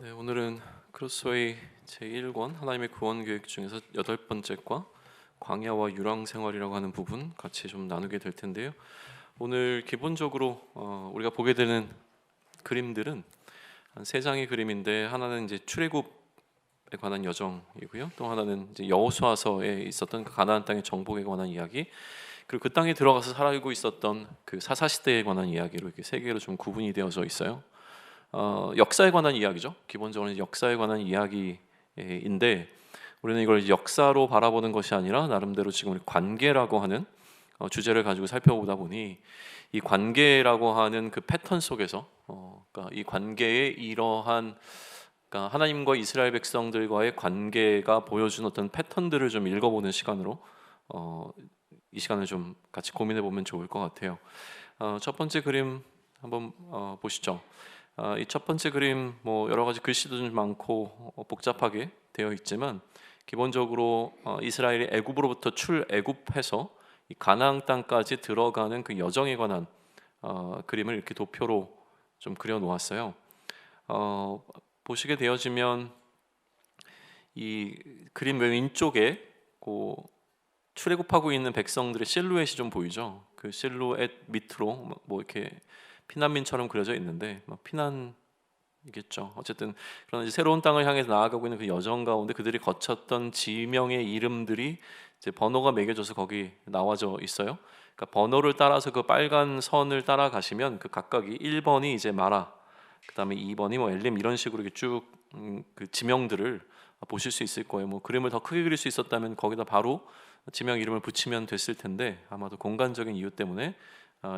네, 오늘은 크로스웨이 제1권 하나님의 구원 계획 중에서 8번째과 광야와 유랑 생활이라고 하는 부분 같이 좀 나누게 될 텐데요. 오늘 기본적으로 우리가 보게 되는 그림들은 한 3장의 그림인데, 하나는 이제 출애굽에 관한 여정이고요. 또 하나는 이제 여호수아서에 있었던 그 가나안 땅의 정복에 관한 이야기, 그리고 그 땅에 들어가서 살아가고 있었던 그 사사 시대에 관한 이야기로 이렇게 3개로 좀 구분이 되어져 있어요. 역사에 관한 이야기죠. 기본적으로 역사에 관한 이야기인데, 우리는 이걸 역사로 바라보는 것이 아니라 나름대로 지금 우리 관계라고 하는 주제를 가지고 살펴보다 보니, 이 관계라고 하는 그 패턴 속에서 그러니까 이 관계의 이러한, 그러니까 하나님과 이스라엘 백성들과의 관계가 보여준 어떤 패턴들을 좀 읽어보는 시간으로 이 시간을 좀 같이 고민해 보면 좋을 것 같아요. 첫 번째 그림 한번 보시죠. 이 첫 번째 그림, 뭐 여러 가지 글씨도 좀 많고 복잡하게 되어 있지만, 기본적으로 이스라엘이 애굽으로부터 출애굽해서 이 가나안 땅까지 들어가는 그 여정에 관한 그림을 이렇게 도표로 좀 그려 놓았어요. 보시게 되어지면 이 그림 왼쪽에 그 출애굽하고 있는 백성들의 실루엣이 좀 보이죠. 그 실루엣 밑으로 뭐 이렇게 피난민처럼 그려져 있는데, 피난이겠죠. 어쨌든 그런 이제 새로운 땅을 향해서 나아가고 있는 그 여정 가운데 그들이 거쳤던 지명의 이름들이 이제 번호가 매겨져서 거기 나와져 있어요. 그러니까 번호를 따라서 그 빨간 선을 따라가시면 그 각각이 1번이 이제 마라, 그다음에 2번이 뭐 엘림, 이런 식으로 이렇게 쭉 그 지명들을 보실 수 있을 거예요. 뭐 그림을 더 크게 그릴 수 있었다면 거기다 바로 지명 이름을 붙이면 됐을 텐데, 아마도 공간적인 이유 때문에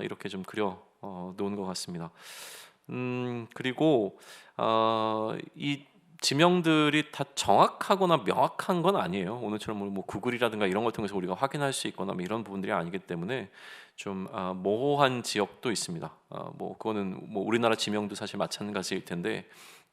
이렇게 좀 그려 놓은 것 같습니다. 그리고 이 지명들이 다 정확하거나 명확한 건 아니에요. 오늘처럼 뭐 구글이라든가 이런 걸 통해서 우리가 확인할 수 있거나 뭐 이런 부분들이 아니기 때문에 좀 모호한 지역도 있습니다. 뭐 그거는 뭐 우리나라 지명도 사실 마찬가지일 텐데,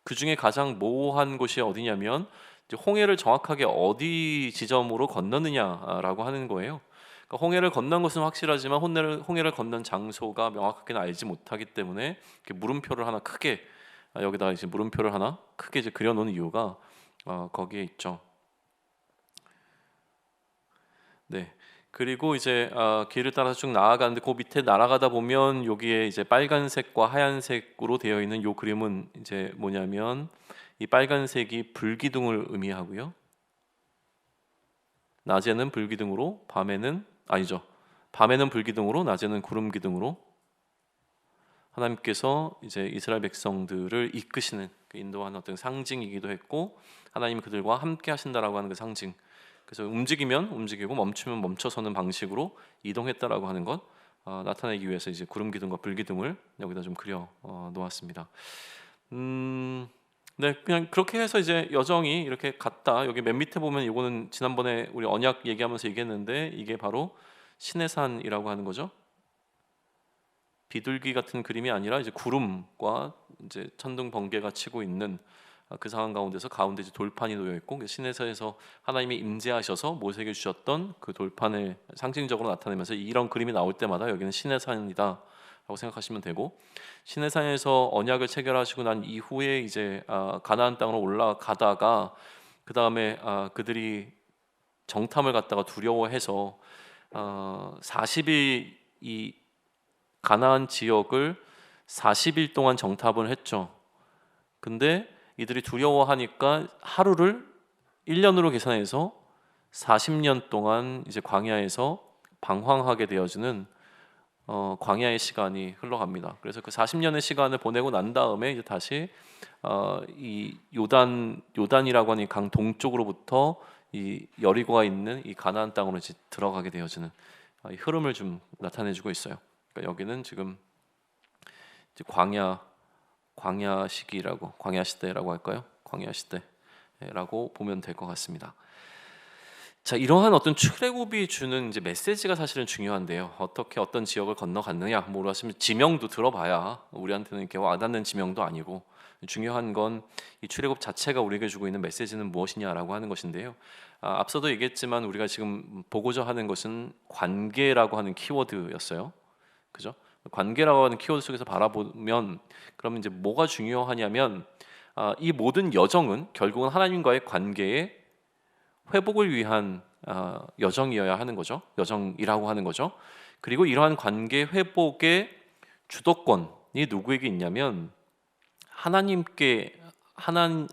그 중에 가장 모호한 곳이 어디냐면 이제 홍해를 정확하게 어디 지점으로 건너느냐라고 하는 거예요. 그러니까 홍해를 건넌 것은 확실하지만 홍해를 건넌 장소가 명확하게 알지 못하기 때문에 이렇게 물음표를 하나 크게, 여기다가 이제 물음표를 하나 크게 이제 그려놓은 이유가 거기에 있죠. 네. 그리고 이제 길을 따라서 쭉 나아가는데, 그 밑에 날아가다 보면 여기에 이제 빨간색과 하얀색으로 되어 있는 요 그림은 이제 뭐냐면, 이 빨간색이 불기둥을 의미하고요. 낮에는 불기둥으로, 밤에는 불기둥으로, 낮에는 구름기둥으로 하나님께서 이제 이스라엘 백성들을 이끄시는, 그 인도하는 어떤 상징이기도 했고, 하나님이 그들과 함께 하신다라고 하는 그 상징. 그래서 움직이면 움직이고 멈추면 멈춰서는 방식으로 이동했다라고 하는 것 나타내기 위해서 이제 구름기둥과 불기둥을 여기다 좀 그려 놓았습니다. 네, 그냥 그렇게 해서 이제 여정이 이렇게 갔다. 여기 맨 밑에 보면 이거는 지난번에 우리 언약 얘기하면서 얘기했는데, 이게 바로 시내산이라고 하는 거죠. 비둘기 같은 그림이 아니라 이제 구름과 이제 천둥 번개가 치고 있는 그 상황 가운데서 가운데 이제 돌판이 놓여 있고, 시내에서 하나님이 임재하셔서 모세에게 주셨던 그 돌판을 상징적으로 나타내면서, 이런 그림이 나올 때마다 여기는 시내산이다라고 생각하시면 되고, 시내산에서 언약을 체결하시고 난 이후에 이제 가나안 땅으로 올라가다가 그 다음에 그들이 정탐을 갔다가 두려워해서 40일 이 가나안 지역을 40일 동안 정탐을 했죠. 근데 이들이 두려워하니까 하루를 1년으로 계산해서 40년 동안 이제 광야에서 방황하게 되어지는 광야의 시간이 흘러갑니다. 그래서 그 40년의 시간을 보내고 난 다음에 이제 다시 이 요단이라고 하는 강 동쪽으로부터 이 여리고가 있는 이 가나안 땅으로 이제 들어가게 되어지는 이 흐름을 좀 나타내주고 있어요. 그러니까 여기는 지금 이제 광야 시기라고, 광야 시대라고 할까요? 광야 시대라고 보면 될 것 같습니다. 자, 이러한 어떤 출애굽이 주는 이제 메시지가 사실은 중요한데요. 어떻게 어떤 지역을 건너갔느냐, 뭐라시면 지명도 들어봐야 우리한테는 이렇게 와닿는 지명도 아니고, 중요한 건 이 출애굽 자체가 우리에게 주고 있는 메시지는 무엇이냐라고 하는 것인데요. 앞서도 얘기했지만 우리가 지금 보고자 하는 것은 관계라고 하는 키워드였어요. 그죠? 관계라고 하는 키워드 속에서 바라보면, 그러면 이제 뭐가 중요하냐면 이 모든 여정은 결국은 하나님과의 관계의 회복을 위한 여정이어야 하는 거죠. 여정이라고 하는 거죠. 그리고 이러한 관계 회복의 주도권이 누구에게 있냐면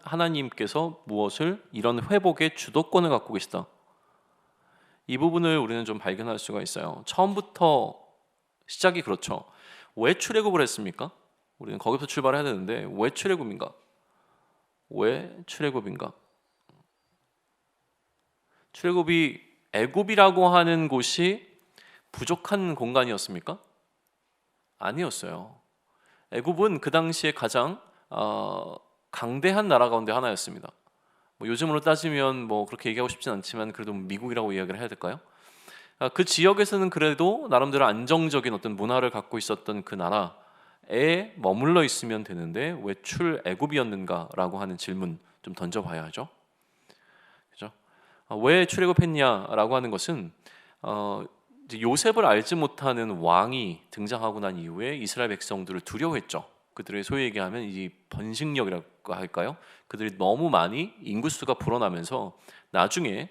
하나님께서 무엇을 이런 회복의 주도권을 갖고 계시다. 이 부분을 우리는 좀 발견할 수가 있어요. 처음부터 시작이 그렇죠. 왜 출애굽을 했습니까? 우리는 거기서 출발해야 되는데 왜 출애굽인가? 왜 출애굽인가? 출애굽이 애굽이라고 하는 곳이 부족한 공간이었습니까? 아니었어요. 애굽은 그 당시에 가장 강대한 나라 가운데 하나였습니다. 요즘으로 따지면 그렇게 얘기하고 싶진 않지만 그래도 미국이라고 이야기를 해야 될까요? 그 지역에서는 그래도 나름대로 안정적인 어떤 문화를 갖고 있었던 그 나라에 머물러 있으면 되는데 왜 출애굽이었는가라고 하는 질문 좀 던져봐야 하죠. 그죠? 왜 출애굽했냐라고 하는 것은 이제 요셉을 알지 못하는 왕이 등장하고 난 이후에 이스라엘 백성들을 두려워했죠. 그들의 소위 얘기하면 이 번식력이라고 할까요? 그들이 너무 많이 인구수가 불어나면서 나중에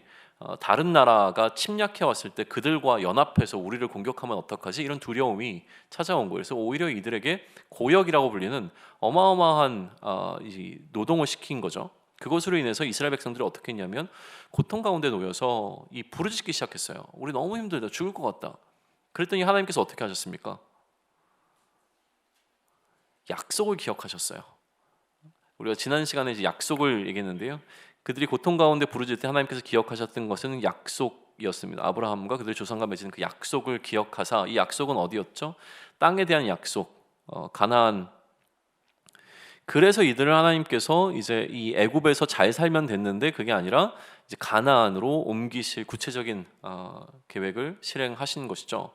다른 나라가 침략해 왔을 때 그들과 연합해서 우리를 공격하면 어떡하지? 이런 두려움이 찾아온 거예요. 그래서 오히려 이들에게 고역이라고 불리는 어마어마한 이 노동을 시킨 거죠. 그것으로 인해서 이스라엘 백성들이 어떻게 했냐면 고통 가운데 놓여서 이 부르짖기 시작했어요. 우리 너무 힘들다, 죽을 것 같다. 그랬더니 하나님께서 어떻게 하셨습니까? 약속을 기억하셨어요. 우리가 지난 시간에 이제 약속을 얘기했는데요. 그들이 고통 가운데 부르짖을 때 하나님께서 기억하셨던 것은 약속이었습니다. 아브라함과 그들의 조상과 맺은 그 약속을 기억하사, 이 약속은 어디였죠? 땅에 대한 약속, 가나안. 그래서 이들을 하나님께서 이제 이 애굽에서 잘 살면 됐는데 그게 아니라 이제 가나안으로 옮기실 구체적인 계획을 실행하신 것이죠.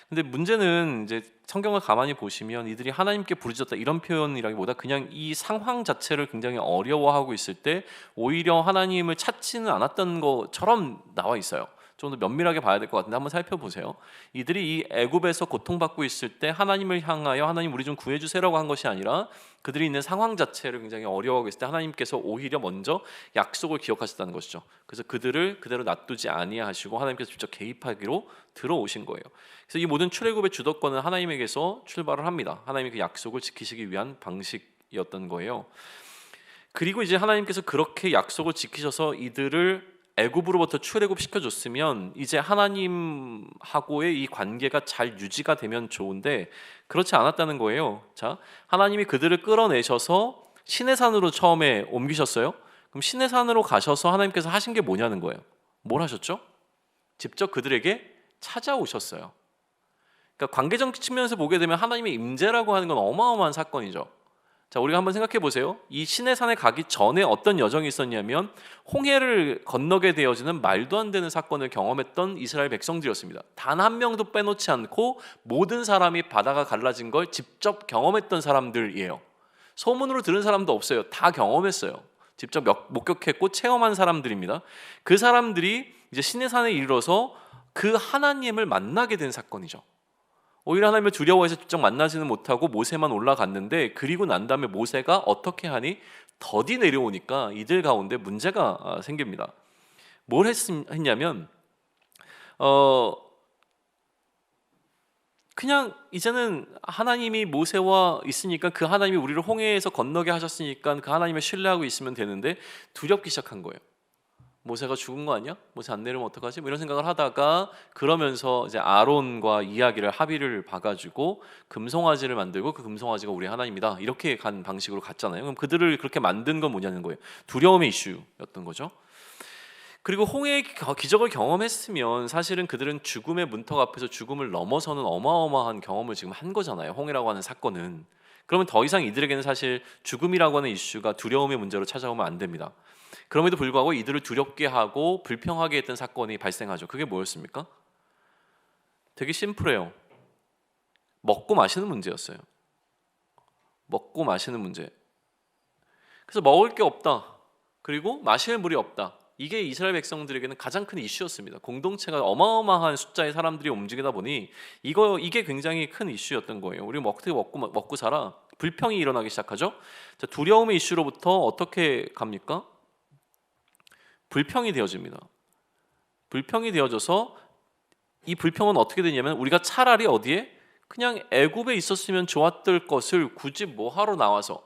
근데 문제는 이제 성경을 가만히 보시면 이들이 하나님께 부르짖었다 이런 표현이라기보다 그냥 이 상황 자체를 굉장히 어려워하고 있을 때 오히려 하나님을 찾지는 않았던 것처럼 나와 있어요. 좀 더 면밀하게 봐야 될 것 같은데 한번 살펴보세요. 이들이 이 애굽에서 고통받고 있을 때 하나님을 향하여 하나님 우리 좀 구해주세요라고 한 것이 아니라 그들이 있는 상황 자체를 굉장히 어려워하고 있을 때 하나님께서 오히려 먼저 약속을 기억하셨다는 것이죠. 그래서 그들을 그대로 놔두지 아니하시고 하나님께서 직접 개입하기로 들어오신 거예요. 그래서 이 모든 출애굽의 주도권은 하나님에게서 출발을 합니다. 하나님의 그 약속을 지키시기 위한 방식이었던 거예요. 그리고 이제 하나님께서 그렇게 약속을 지키셔서 이들을 애굽으로부터 출애굽 시켜줬으면 이제 하나님하고의 이 관계가 잘 유지가 되면 좋은데 그렇지 않았다는 거예요. 자, 하나님이 그들을 끌어내셔서 시내산으로 처음에 옮기셨어요. 그럼 시내산으로 가셔서 하나님께서 하신 게 뭐냐는 거예요. 뭘 하셨죠? 직접 그들에게 찾아오셨어요. 그러니까 관계적 측면에서 보게 되면 하나님의 임재라고 하는 건 어마어마한 사건이죠. 자, 우리가 한번 생각해 보세요. 이 시내산에 가기 전에 어떤 여정이 있었냐면 홍해를 건너게 되어지는 말도 안 되는 사건을 경험했던 이스라엘 백성들이었습니다. 단 한 명도 빼놓지 않고 모든 사람이 바다가 갈라진 걸 직접 경험했던 사람들이에요. 소문으로 들은 사람도 없어요. 다 경험했어요. 직접 목격했고 체험한 사람들입니다. 그 사람들이 이제 시내산에 이르러서 그 하나님을 만나게 된 사건이죠. 오히려 하나님을 두려워해서 직접 만나지는 못하고 모세만 올라갔는데 그리고 난 다음에 모세가 어떻게 하니 더디 내려오니까 이들 가운데 문제가 생깁니다. 뭘 했냐면 그냥 이제는 하나님이 모세와 있으니까 그 하나님이 우리를 홍해에서 건너게 하셨으니까 그 하나님을 신뢰하고 있으면 되는데 두렵기 시작한 거예요. 모세가 죽은 거 아니야? 모세 안 내려오면 어떡하지? 이런 생각을 하다가 그러면서 이제 아론과 이야기를 합의를 봐가지고 금송아지를 만들고 그 금송아지가 우리 하나님이다 이렇게 간 방식으로 갔잖아요. 그럼 그들을 그렇게 만든 건 뭐냐는 거예요. 두려움의 이슈였던 거죠. 그리고 홍해의 기적을 경험했으면 사실은 그들은 죽음의 문턱 앞에서 죽음을 넘어서는 어마어마한 경험을 지금 한 거잖아요. 홍해라고 하는 사건은. 그러면 더 이상 이들에게는 사실 죽음이라고 하는 이슈가 두려움의 문제로 찾아오면 안 됩니다. 그럼에도 불구하고 이들을 두렵게 하고 불평하게 했던 사건이 발생하죠. 그게 뭐였습니까? 되게 심플해요. 먹고 마시는 문제였어요. 먹고 마시는 문제. 그래서 먹을 게 없다. 그리고 마실 물이 없다. 이게 이스라엘 백성들에게는 가장 큰 이슈였습니다. 공동체가 어마어마한 숫자의 사람들이 움직이다 보니 이게 굉장히 큰 이슈였던 거예요. 우리 어떻게 먹고 살아? 불평이 일어나기 시작하죠. 자, 두려움의 이슈로부터 어떻게 갑니까? 불평이 되어집니다. 불평이 되어져서 이 불평은 어떻게 되냐면 우리가 차라리 어디에 그냥 애굽에 있었으면 좋았을 것을 굳이 뭐하러 나와서,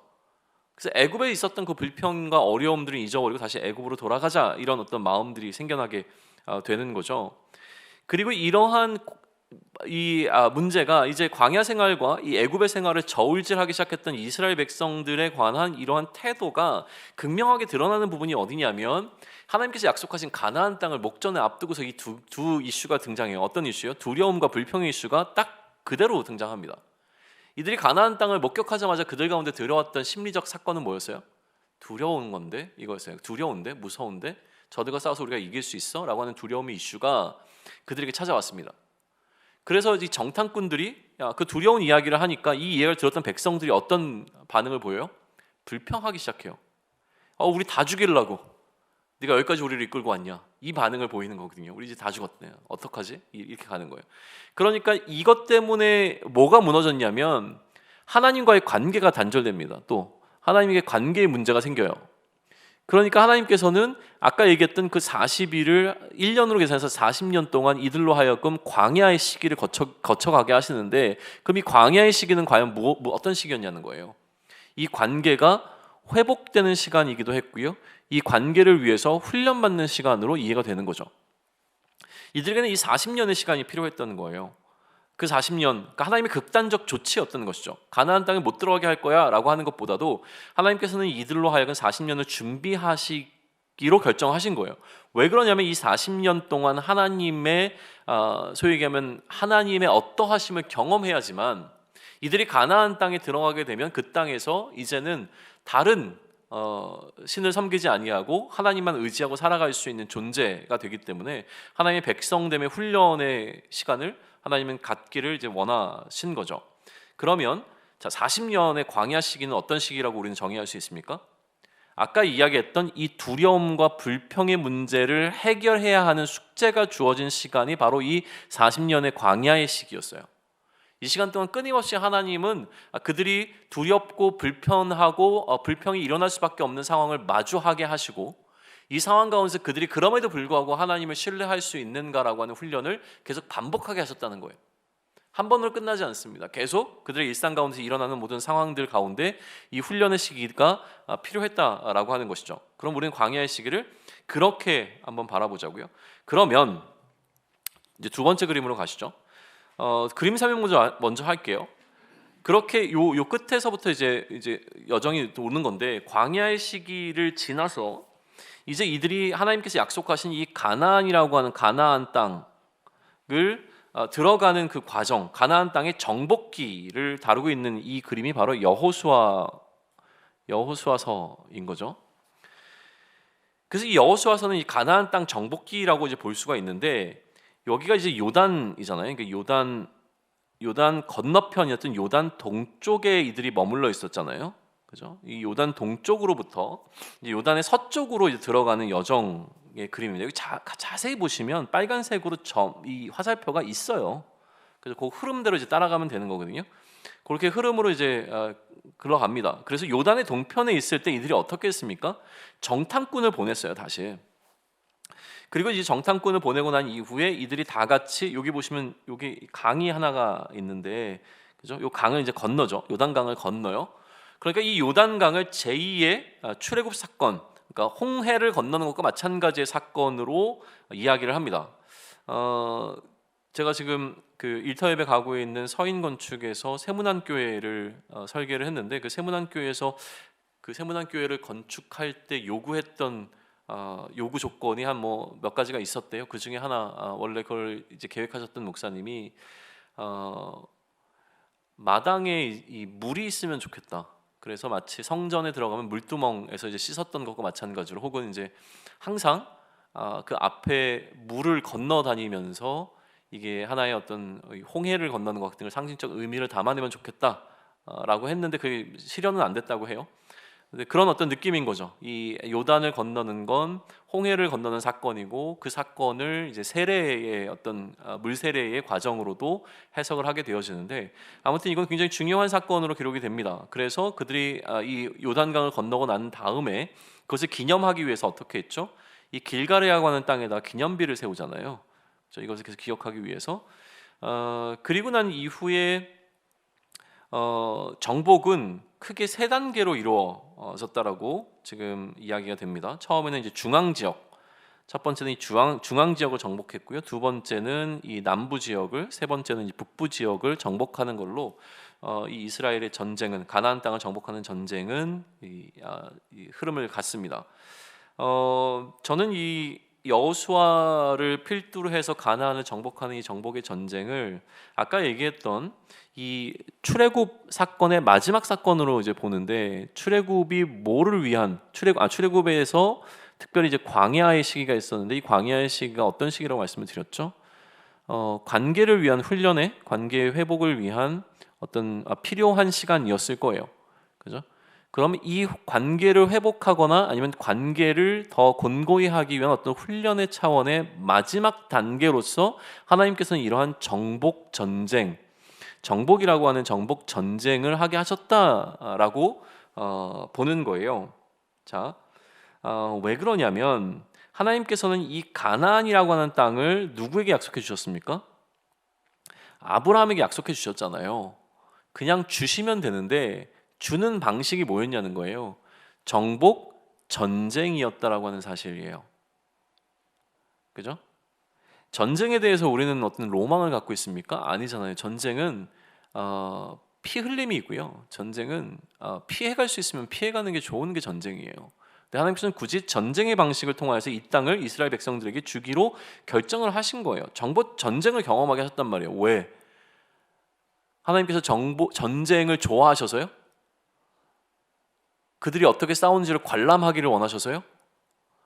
그래서 애굽에 있었던 그 불평과 어려움들을 잊어버리고 다시 애굽으로 돌아가자, 이런 어떤 마음들이 생겨나게 되는 거죠. 그리고 이러한 문제가 이제 광야 생활과 이 애굽의 생활을 저울질하기 시작했던 이스라엘 백성들에 관한 이러한 태도가 극명하게 드러나는 부분이 어디냐면, 하나님께서 약속하신 가나안 땅을 목전에 앞두고서 이 두 이슈가 등장해요. 어떤 이슈요? 두려움과 불평의 이슈가 딱 그대로 등장합니다. 이들이 가나안 땅을 목격하자마자 그들 가운데 들어왔던 심리적 사건은 뭐였어요? 두려운 건데, 이거였어요. 두려운데, 무서운데, 저들과 싸워서 우리가 이길 수 있어? 라고 하는 두려움의 이슈가 그들에게 찾아왔습니다. 그래서 이 정탐꾼들이 그 두려운 이야기를 하니까 이 이야기를 들었던 백성들이 어떤 반응을 보여요? 불평하기 시작해요. 우리 다 죽이려고 네가 여기까지 우리를 이끌고 왔냐, 이 반응을 보이는 거거든요. 우리 이제 다 죽었네, 어떡하지? 이렇게 가는 거예요. 그러니까 이것 때문에 뭐가 무너졌냐면 하나님과의 관계가 단절됩니다. 또 하나님에게 관계의 문제가 생겨요. 그러니까 하나님께서는 아까 얘기했던 그 40일을 1년으로 계산해서 40년 동안 이들로 하여금 광야의 시기를 거쳐가게 하시는데, 그럼 이 광야의 시기는 과연 어떤 시기였냐는 거예요. 이 관계가 회복되는 시간이기도 했고요, 이 관계를 위해서 훈련받는 시간으로 이해가 되는 거죠. 이들에게는 이 40년의 시간이 필요했던 거예요. 그 40년, 그러니까 하나님의 극단적 조치였던 것이죠. 가나안 땅에 못 들어가게 할 거야 라고 하는 것보다도 하나님께서는 이들로 하여금 40년을 준비하시기로 결정하신 거예요. 왜 그러냐면 이 40년 동안 하나님의 소위 얘기하면 하나님의 어떠하심을 경험해야지만 이들이 가나안 땅에 들어가게 되면 그 땅에서 이제는 다른 신을 섬기지 아니하고 하나님만 의지하고 살아갈 수 있는 존재가 되기 때문에 하나님의 백성됨의 훈련의 시간을 하나님은 갖기를 이제 원하신 거죠. 그러면 자, 40년의 광야 시기는 어떤 시기라고 우리는 정의할 수 있습니까? 아까 이야기했던 이 두려움과 불평의 문제를 해결해야 하는 숙제가 주어진 시간이 바로 이 40년의 광야의 시기였어요. 이 시간 동안 끊임없이 하나님은 그들이 두렵고 불편하고 불평이 일어날 수밖에 없는 상황을 마주하게 하시고, 이 상황 가운데서 그들이 그럼에도 불구하고 하나님을 신뢰할 수 있는가라고 하는 훈련을 계속 반복하게 하셨다는 거예요. 한 번으로 끝나지 않습니다. 계속 그들의 일상 가운데서 일어나는 모든 상황들 가운데 이 훈련의 시기가 필요했다라고 하는 것이죠. 그럼 우리는 광야의 시기를 그렇게 한번 바라보자고요. 그러면 이제 두 번째 그림으로 가시죠. 그림 설명 먼저 할게요. 그렇게 요 끝에서부터 이제 여정이 오는 건데, 광야의 시기를 지나서 이제 이들이 하나님께서 약속하신 이 가나안이라고 하는 가나안 땅을 들어가는 그 과정, 가나안 땅의 정복기를 다루고 있는 이 그림이 바로 여호수아서인 거죠. 그래서 이 여호수아서는 이 가나안 땅 정복기라고 이제 볼 수가 있는데, 여기가 이제 요단이잖아요. 그러니까 요단 건너편이었던 요단 동쪽에 이들이 머물러 있었잖아요. 그죠? 이 요단 동쪽으로부터 이제 요단의 서쪽으로 이제 들어가는 여정의 그림입니다. 여기 자세히 보시면 빨간색으로 이 화살표가 있어요. 그래서 그 흐름대로 이제 따라가면 되는 거거든요. 그렇게 흐름으로 이제 흘러갑니다. 그래서 요단의 동편에 있을 때 이들이 어떻게 했습니까? 정탐꾼을 보냈어요, 다시. 그리고 이제 정탐꾼을 보내고 난 이후에 이들이 다 같이, 여기 보시면 여기 강이 하나가 있는데, 그죠? 요 강을 이제 건너죠. 요단강을 건너요. 그러니까 이 요단강을 제2의 출애굽 사건, 그러니까 홍해를 건너는 것과 마찬가지의 사건으로 이야기를 합니다. 제가 지금 그 일터협에 가고 있는 서인건축에서 세문안교회를 설계를 했는데, 그 세문안교회에서 그 세문안교회를 건축할 때 요구했던 요구 조건이 한 몇 가지가 있었대요. 그 중에 하나, 원래 그걸 이제 계획하셨던 목사님이 마당에 이 물이 있으면 좋겠다. 그래서 마치 성전에 들어가면 물두멍에서 이제 씻었던 것과 마찬가지로, 혹은 이제 항상 그 앞에 물을 건너 다니면서 이게 하나의 어떤 홍해를 건너는 것 같은 걸 상징적 의미를 담아내면 좋겠다라고 했는데 그게 실현은 안 됐다고 해요. 그런 어떤 느낌인 거죠. 이 요단을 건너는 건 홍해를 건너는 사건이고 그 사건을 이제 세례의 어떤 물 세례의 과정으로도 해석을 하게 되어지는데 아무튼 이건 굉장히 중요한 사건으로 기록이 됩니다. 그래서 그들이 이 요단강을 건너고 난 다음에 그것을 기념하기 위해서 어떻게 했죠? 이 길가레아고 하는 땅에다 기념비를 세우잖아요. 이것을 계속 기억하기 위해서 그리고 난 이후에 정복은 크게 세 단계로 이루어졌다라고 지금 이야기가 됩니다. 처음에는 이제 중앙 지역, 첫 번째는 이 중앙 지역을 정복했고요. 두 번째는 이 남부 지역을, 세 번째는 이 북부 지역을 정복하는 걸로 이 이스라엘의 전쟁은 가나안 땅을 정복하는 전쟁은 이 흐름을 갖습니다. 저는 이 여호수아를 필두로 해서 가나안을 정복하는 이 정복의 전쟁을 아까 얘기했던 이 출애굽 사건의 마지막 사건으로 이제 보는데 출애굽이 뭐를 위한 출애굽에서 특별히 이제 광야의 시기가 있었는데 이 광야의 시기가 어떤 시기라고 말씀을 드렸죠? 관계를 위한 훈련에 관계의 회복을 위한 어떤 필요한 시간이었을 거예요. 그죠? 그럼 이 관계를 회복하거나 아니면 관계를 더 곤고히 하기 위한 어떤 훈련의 차원의 마지막 단계로서 하나님께서는 이러한 정복 전쟁, 정복이라고 하는 정복 전쟁을 하게 하셨다라고 보는 거예요. 자, 왜 그러냐면 하나님께서는 이 가나안이라고 하는 땅을 누구에게 약속해 주셨습니까? 아브라함에게 약속해 주셨잖아요. 그냥 주시면 되는데 주는 방식이 뭐였냐는 거예요. 정복 전쟁이었다라고 하는 사실이에요. 그죠? 전쟁에 대해서 우리는 어떤 로망을 갖고 있습니까? 아니잖아요. 전쟁은 피 흘림이 있고요. 전쟁은 피해갈 수 있으면 피해가는 게 좋은 게 전쟁이에요. 근데 하나님께서는 굳이 전쟁의 방식을 통하여서 이 땅을 이스라엘 백성들에게 주기로 결정을 하신 거예요. 전쟁을 경험하게 하셨단 말이에요. 왜? 하나님께서 전쟁을 좋아하셔서요? 그들이 어떻게 싸우는지를 관람하기를 원하셔서요?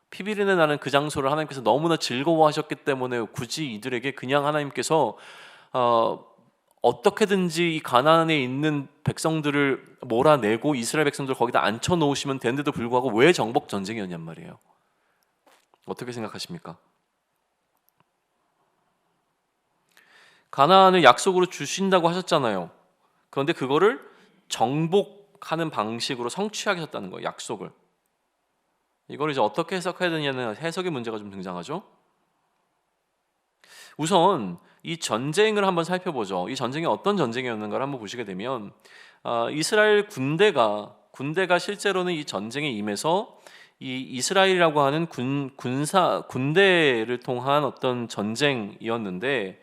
피비린내 나는 그 장소를 하나님께서 너무나 즐거워하셨기 때문에 굳이 이들에게 그냥 하나님께서 어떻게든지 이 가나안에 있는 백성들을 몰아내고 이스라엘 백성들을 거기다 앉혀 놓으시면 되는데도 불구하고 왜 정복 전쟁이었냔 말이에요. 어떻게 생각하십니까? 가나안을 약속으로 주신다고 하셨잖아요. 그런데 그거를 정복하는 방식으로 성취하게 하셨다는 거예요. 약속을. 이걸 이제 어떻게 해석해야 되냐는 해석의 문제가 좀 등장하죠. 우선 이 전쟁을 한번 살펴보죠. 이 전쟁이 어떤 전쟁이었는가를 한번 보시게 되면 이스라엘 군대가 실제로는 이 전쟁에 임해서 이 이스라엘이라고 하는 군대를 통한 어떤 전쟁이었는데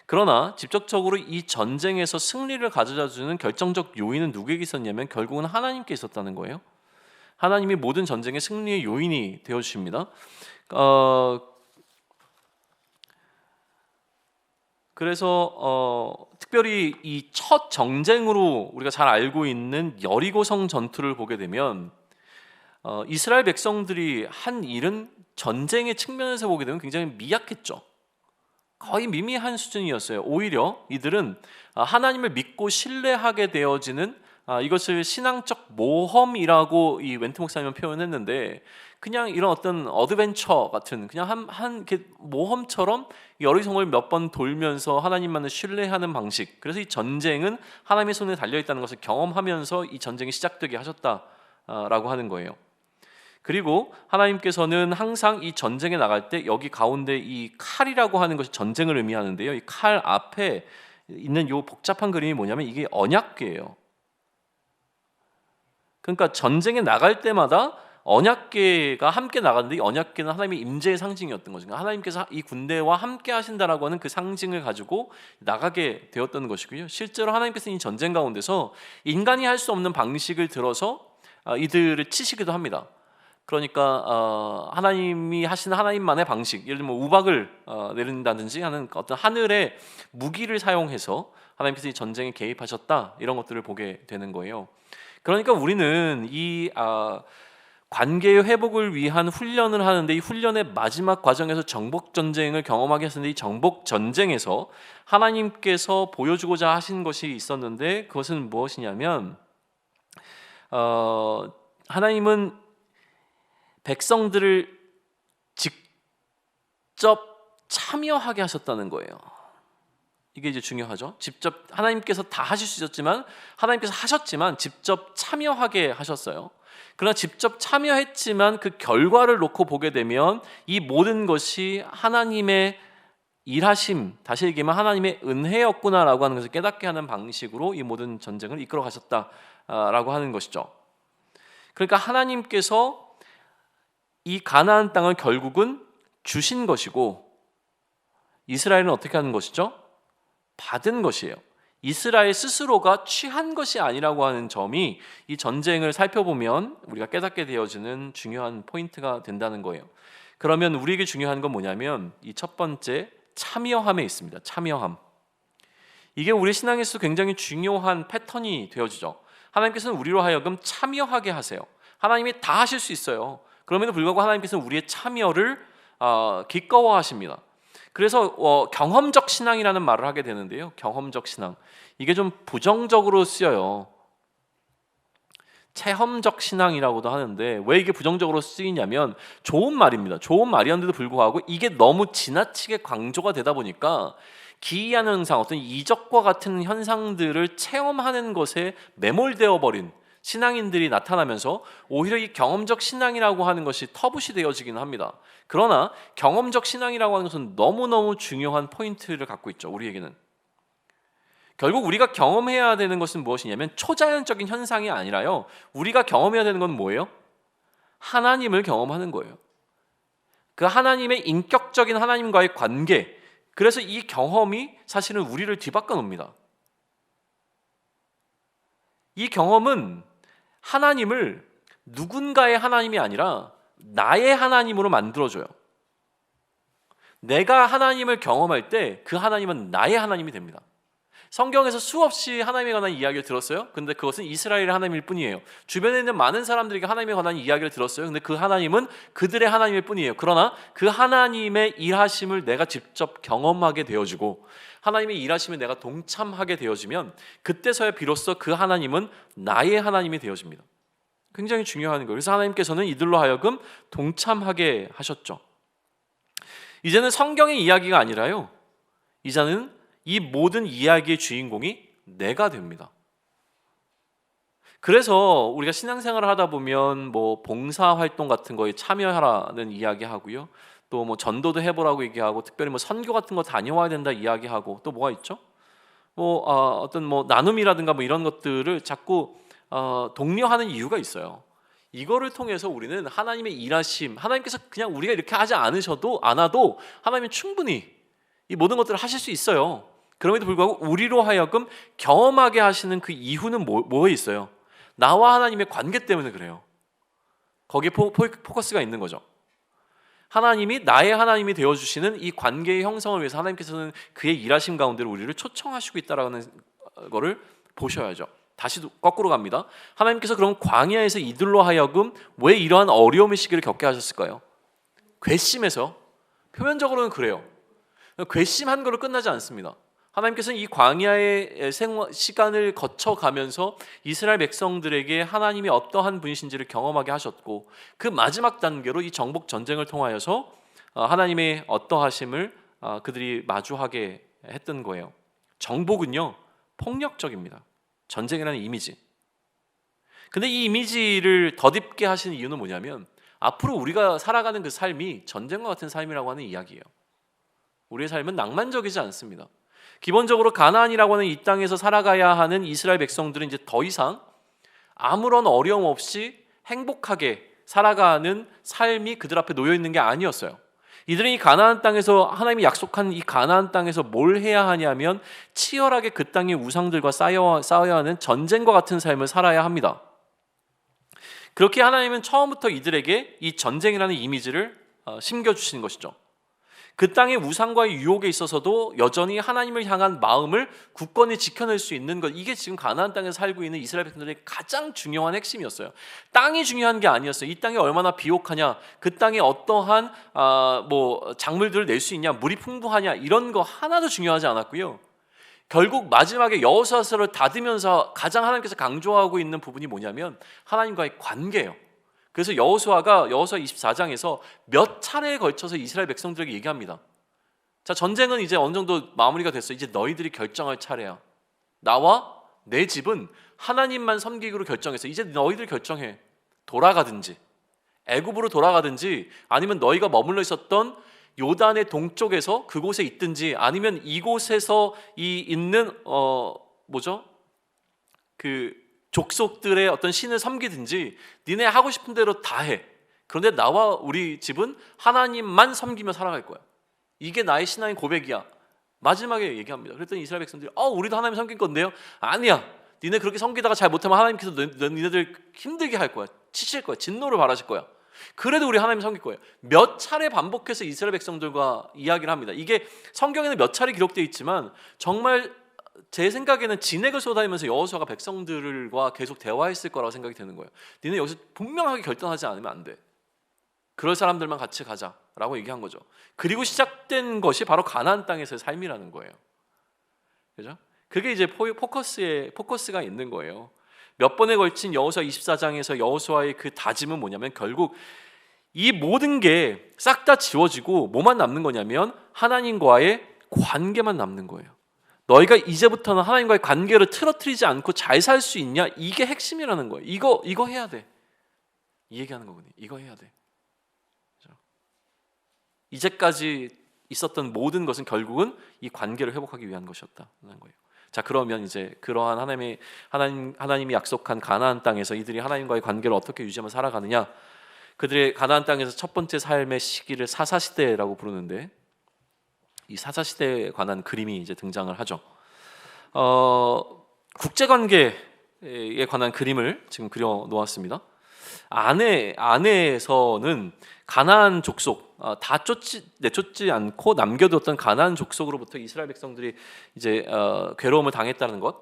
그러나 직접적으로 이 전쟁에서 승리를 가져다 주는 결정적 요인은 누구에게 있었냐면 결국은 하나님께 있었다는 거예요. 하나님이 모든 전쟁의 승리의 요인이 되어 주십니다. 그래서 특별히 이 첫 정쟁으로 우리가 잘 알고 있는 여리고성 전투를 보게 되면 이스라엘 백성들이 한 일은 전쟁의 측면에서 보게 되면 굉장히 미약했죠. 거의 미미한 수준이었어요. 오히려 이들은 하나님을 믿고 신뢰하게 되어지는 이것을 신앙적 모험이라고 이 웬트 목사님은 표현했는데 그냥 이런 어떤 어드벤처 같은 그냥 한 모험처럼 여리성을 몇 번 돌면서 하나님만을 신뢰하는 방식. 그래서 이 전쟁은 하나님의 손에 달려 있다는 것을 경험하면서 이 전쟁이 시작되게 하셨다라고 하는 거예요. 그리고 하나님께서는 항상 이 전쟁에 나갈 때 여기 가운데 이 칼이라고 하는 것이 전쟁을 의미하는데요. 이 칼 앞에 있는 이 복잡한 그림이 뭐냐면 이게 언약궤예요. 그러니까 전쟁에 나갈 때마다 언약궤가 함께 나가는데 이 언약궤는 하나님의 임재의 상징이었던 거죠. 그러니까 하나님께서 이 군대와 함께 하신다라고 하는 그 상징을 가지고 나가게 되었던 것이고요. 실제로 하나님께서 이 전쟁 가운데서 인간이 할 수 없는 방식을 들어서 이들을 치시기도 합니다. 그러니까 하나님이 하시는 하나님만의 방식, 예를 들면 우박을 내린다든지 하는 어떤 하늘의 무기를 사용해서 하나님께서 이 전쟁에 개입하셨다 이런 것들을 보게 되는 거예요. 그러니까 우리는 이 관계의 회복을 위한 훈련을 하는데 이 훈련의 마지막 과정에서 정복 전쟁을 경험하게 했는데 이 정복 전쟁에서 하나님께서 보여주고자 하신 것이 있었는데 그것은 무엇이냐면 하나님은 백성들을 직접 참여하게 하셨다는 거예요. 이게 이제 중요하죠. 직접 하나님께서 다 하실 수 있었지만 하나님께서 하셨지만 직접 참여하게 하셨어요. 그러나 직접 참여했지만 그 결과를 놓고 보게 되면 이 모든 것이 하나님의 일하심, 다시 얘기하면 하나님의 은혜였구나라고 하는 것을 깨닫게 하는 방식으로 이 모든 전쟁을 이끌어 가셨다라고 하는 것이죠. 그러니까 하나님께서 이 가나안 땅을 결국은 주신 것이고 이스라엘은 어떻게 하는 것이죠? 받은 것이에요. 이스라엘 스스로가 취한 것이 아니라고 하는 점이 이 전쟁을 살펴보면 우리가 깨닫게 되어지는 중요한 포인트가 된다는 거예요. 그러면 우리에게 중요한 건 뭐냐면 이 첫 번째 참여함에 있습니다. 참여함. 이게 우리 신앙에서 굉장히 중요한 패턴이 되어지죠. 하나님께서는 우리로 하여금 참여하게 하세요. 하나님이 다 하실 수 있어요. 그럼에도 불구하고 하나님께서는 우리의 참여를 기꺼워하십니다. 그래서 경험적 신앙이라는 말을 하게 되는데요. 경험적 신앙. 이게 좀 부정적으로 쓰여요. 체험적 신앙이라고도 하는데 왜 이게 부정적으로 쓰이냐면 좋은 말입니다. 좋은 말이었는데도 불구하고 이게 너무 지나치게 강조가 되다 보니까 기이한 현상, 어떤 이적과 같은 현상들을 체험하는 것에 매몰되어 버린 신앙인들이 나타나면서 오히려 이 경험적 신앙이라고 하는 것이 터부시 되어지기는 합니다. 그러나 경험적 신앙이라고 하는 것은 너무너무 중요한 포인트를 갖고 있죠. 우리에게는. 결국 우리가 경험해야 되는 것은 무엇이냐면 초자연적인 현상이 아니라요. 우리가 경험해야 되는 건 뭐예요? 하나님을 경험하는 거예요. 그 하나님의 인격적인 하나님과의 관계. 그래서 이 경험이 사실은 우리를 뒤바꿔 놓습니다. 이 경험은 하나님을 누군가의 하나님이 아니라 나의 하나님으로 만들어줘요. 내가 하나님을 경험할 때 그 하나님은 나의 하나님이 됩니다. 성경에서 수없이 하나님에 관한 이야기를 들었어요. 근데 그것은 이스라엘의 하나님일 뿐이에요. 주변에 있는 많은 사람들에게 하나님에 관한 이야기를 들었어요. 근데 그 하나님은 그들의 하나님일 뿐이에요. 그러나 그 하나님의 일하심을 내가 직접 경험하게 되어지고 하나님의 일하심에 내가 동참하게 되어지면 그때서야 비로소 그 하나님은 나의 하나님이 되어집니다. 굉장히 중요한 거예요. 그래서 하나님께서는 이들로 하여금 동참하게 하셨죠. 이제는 성경의 이야기가 아니라요. 이제는 이 모든 이야기의 주인공이 내가 됩니다. 그래서 우리가 신앙생활을 하다 보면 뭐 봉사활동 같은 거에 참여하라는 이야기하고요. 또 뭐 전도도 해보라고 얘기하고 특별히 뭐 선교 같은 거 다녀와야 된다 이야기하고 또 뭐가 있죠? 뭐 어떤 뭐 나눔이라든가 뭐 이런 것들을 자꾸 독려하는 이유가 있어요. 이거를 통해서 우리는 하나님의 일하심, 하나님께서 그냥 우리가 이렇게 하지 않아도 하나님은 충분히 이 모든 것들을 하실 수 있어요. 그럼에도 불구하고 우리로 하여금 경험하게 하시는 그 이유는 뭐에 있어요? 나와 하나님의 관계 때문에 그래요. 거기에 포커스가 있는 거죠. 하나님이 나의 하나님이 되어주시는 이 관계의 형성을 위해서 하나님께서는 그의 일하심 가운데로 우리를 초청하시고 있다는 거를 보셔야죠. 다시 거꾸로 갑니다. 하나님께서 그럼 광야에서 이들로 하여금 왜 이러한 어려움의 시기를 겪게 하셨을까요? 괘씸해서. 표면적으로는 그래요. 괘씸한 걸로 끝나지 않습니다. 하나님께서는 이 광야의 시간을 거쳐가면서 이스라엘 백성들에게 하나님이 어떠한 분이신지를 경험하게 하셨고 그 마지막 단계로 이 정복 전쟁을 통하여서 하나님의 어떠하심을 그들이 마주하게 했던 거예요. 정복은요 폭력적입니다. 전쟁이라는 이미지. 근데 이 이미지를 덧입게 하시는 이유는 뭐냐면 앞으로 우리가 살아가는 그 삶이 전쟁과 같은 삶이라고 하는 이야기예요. 우리의 삶은 낭만적이지 않습니다. 기본적으로 가나안이라고 하는 이 땅에서 살아가야 하는 이스라엘 백성들은 이제 더 이상 아무런 어려움 없이 행복하게 살아가는 삶이 그들 앞에 놓여 있는 게 아니었어요. 이들은 이 가나안 땅에서 하나님이 약속한 이 가나안 땅에서 뭘 해야 하냐면 치열하게 그 땅의 우상들과 싸워야 하는 전쟁과 같은 삶을 살아야 합니다. 그렇게 하나님은 처음부터 이들에게 이 전쟁이라는 이미지를 심겨주신 것이죠. 그 땅의 우상과의 유혹에 있어서도 여전히 하나님을 향한 마음을 굳건히 지켜낼 수 있는 것, 이게 지금 가나안 땅에서 살고 있는 이스라엘 백성들의 가장 중요한 핵심이었어요. 땅이 중요한 게 아니었어요. 이 땅이 얼마나 비옥하냐, 그 땅에 어떠한 작물들을 낼 수 있냐, 물이 풍부하냐, 이런 거 하나도 중요하지 않았고요. 결국 마지막에 여호수아서를 닫으면서 가장 하나님께서 강조하고 있는 부분이 뭐냐면 하나님과의 관계예요. 그래서 여호수아가 여호수아 24장에서 몇 차례에 걸쳐서 이스라엘 백성들에게 얘기합니다. 자, 전쟁은 이제 어느 정도 마무리가 됐어. 이제 너희들이 결정할 차례야. 나와 내 집은 하나님만 섬기기로 결정해서 이제 너희들 결정해. 돌아가든지 애굽으로 돌아가든지 아니면 너희가 머물러 있었던 요단의 동쪽에서 그곳에 있든지 아니면 이곳에서 있는 그 족속들의 어떤 신을 섬기든지 니네 하고 싶은 대로 다 해. 그런데 나와 우리 집은 하나님만 섬기며 살아갈 거야. 이게 나의 신앙의 고백이야. 마지막에 얘기합니다. 그랬더니 이스라엘 백성들이 우리도 하나님 섬길 건데요. 아니야. 니네 그렇게 섬기다가 잘 못하면 하나님께서 니네들 힘들게 할 거야. 치실 거야. 진노를 바라실 거야. 그래도 우리 하나님 섬길 거예요. 몇 차례 반복해서 이스라엘 백성들과 이야기를 합니다. 이게 성경에는 몇 차례 기록되어 있지만 정말 제 생각에는 진액을 쏟아내면서 여호수아가 백성들과 계속 대화했을 거라고 생각이 되는 거예요. 니네 여기서 분명하게 결단하지 않으면 안 돼. 그럴 사람들만 같이 가자라고 얘기한 거죠. 그리고 시작된 것이 바로 가나안 땅에서의 삶이라는 거예요. 그죠? 그게 이제 포커스가 있는 거예요. 몇 번에 걸친 여호수아 24장에서 여호수아의 그 다짐은 뭐냐면 결국 이 모든 게 싹 다 지워지고 뭐만 남는 거냐면 하나님과의 관계만 남는 거예요. 너희가 이제부터는 하나님과의 관계를 틀어뜨리지 않고 잘 살 수 있냐? 이게 핵심이라는 거예요. 이거 해야 돼. 이 얘기하는 거거든요. 이거 해야 돼. 그렇죠? 이제까지 있었던 모든 것은 결국은 이 관계를 회복하기 위한 것이었다는 거예요. 자, 그러면 이제 그러한 하나님이 약속한 가나안 땅에서 이들이 하나님과의 관계를 어떻게 유지하며 살아가느냐? 그들의 가나안 땅에서 첫 번째 삶의 시기를 사사시대라고 부르는데 이 사사시대에 관한 그림이 이제 등장을 하죠. 국제관계에 관한 그림을 지금 그려 놓았습니다. 안에서는 가나안 족속 다 내쫓지 않고 남겨두었던 가나안 족속으로부터 이스라엘 백성들이 이제 괴로움을 당했다는 것을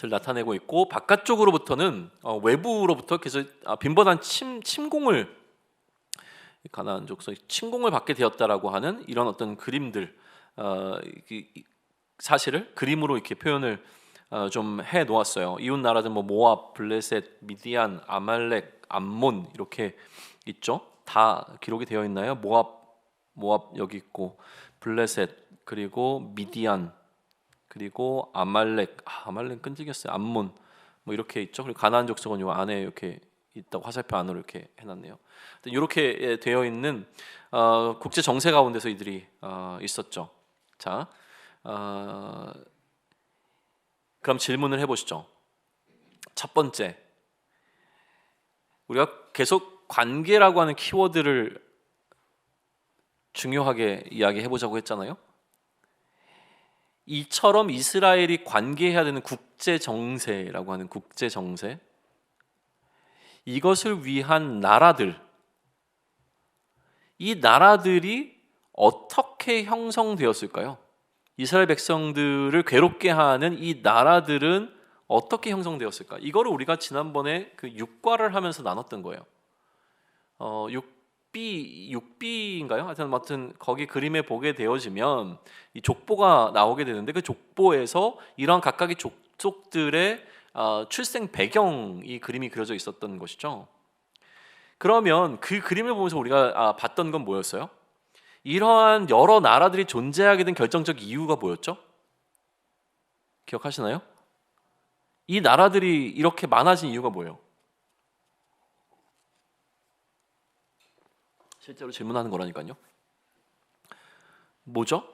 나타내고 있고 바깥쪽으로부터는 외부로부터 계속 빈번한 침공을 가나안 족속이 침공을 받게 되었다라고 하는 이런 어떤 그림들 사실을 그림으로 이렇게 표현을 좀 해 놓았어요. 이웃 나라들 모압, 블레셋, 미디안, 아말렉, 암몬 이렇게 있죠. 다 기록이 되어 있나요? 모압 여기 있고 블레셋 그리고 미디안 그리고 아말렉 끈질겼어요. 암몬 이렇게 있죠. 그리고 가나안 족속은 요 안에 이렇게 있다고 화살표 안으로 이렇게 해놨네요. 이렇게 되어 있는 국제 정세 가운데서 이들이 있었죠. 자, 그럼 질문을 해보시죠. 첫 번째, 우리가 계속 관계라고 하는 키워드를 중요하게 이야기해보자고 했잖아요. 이처럼 이스라엘이 관계해야 되는 국제 정세라고 하는 국제 정세, 이것을 위한 나라들, 이 나라들이 어떻게 형성되었을까요? 이스라엘 백성들을 괴롭게 하는 이 나라들은 어떻게 형성되었을까? 이거를 우리가 지난번에 그 6과를 하면서 나눴던 거예요. 6B인가요? 하여튼 거기 그림에 보게 되어지면 이 족보가 나오게 되는데 그 족보에서 이러한 각각의 족속들의 출생 배경이 그림이 그려져 있었던 것이죠. 그러면 그 그림을 보면서 우리가 봤던 건 뭐였어요? 이러한 여러 나라들이 존재하게 된 결정적 이유가 뭐였죠? 기억하시나요? 이 나라들이 이렇게 많아진 이유가 뭐예요? 실제로 질문하는 거라니까요. 뭐죠?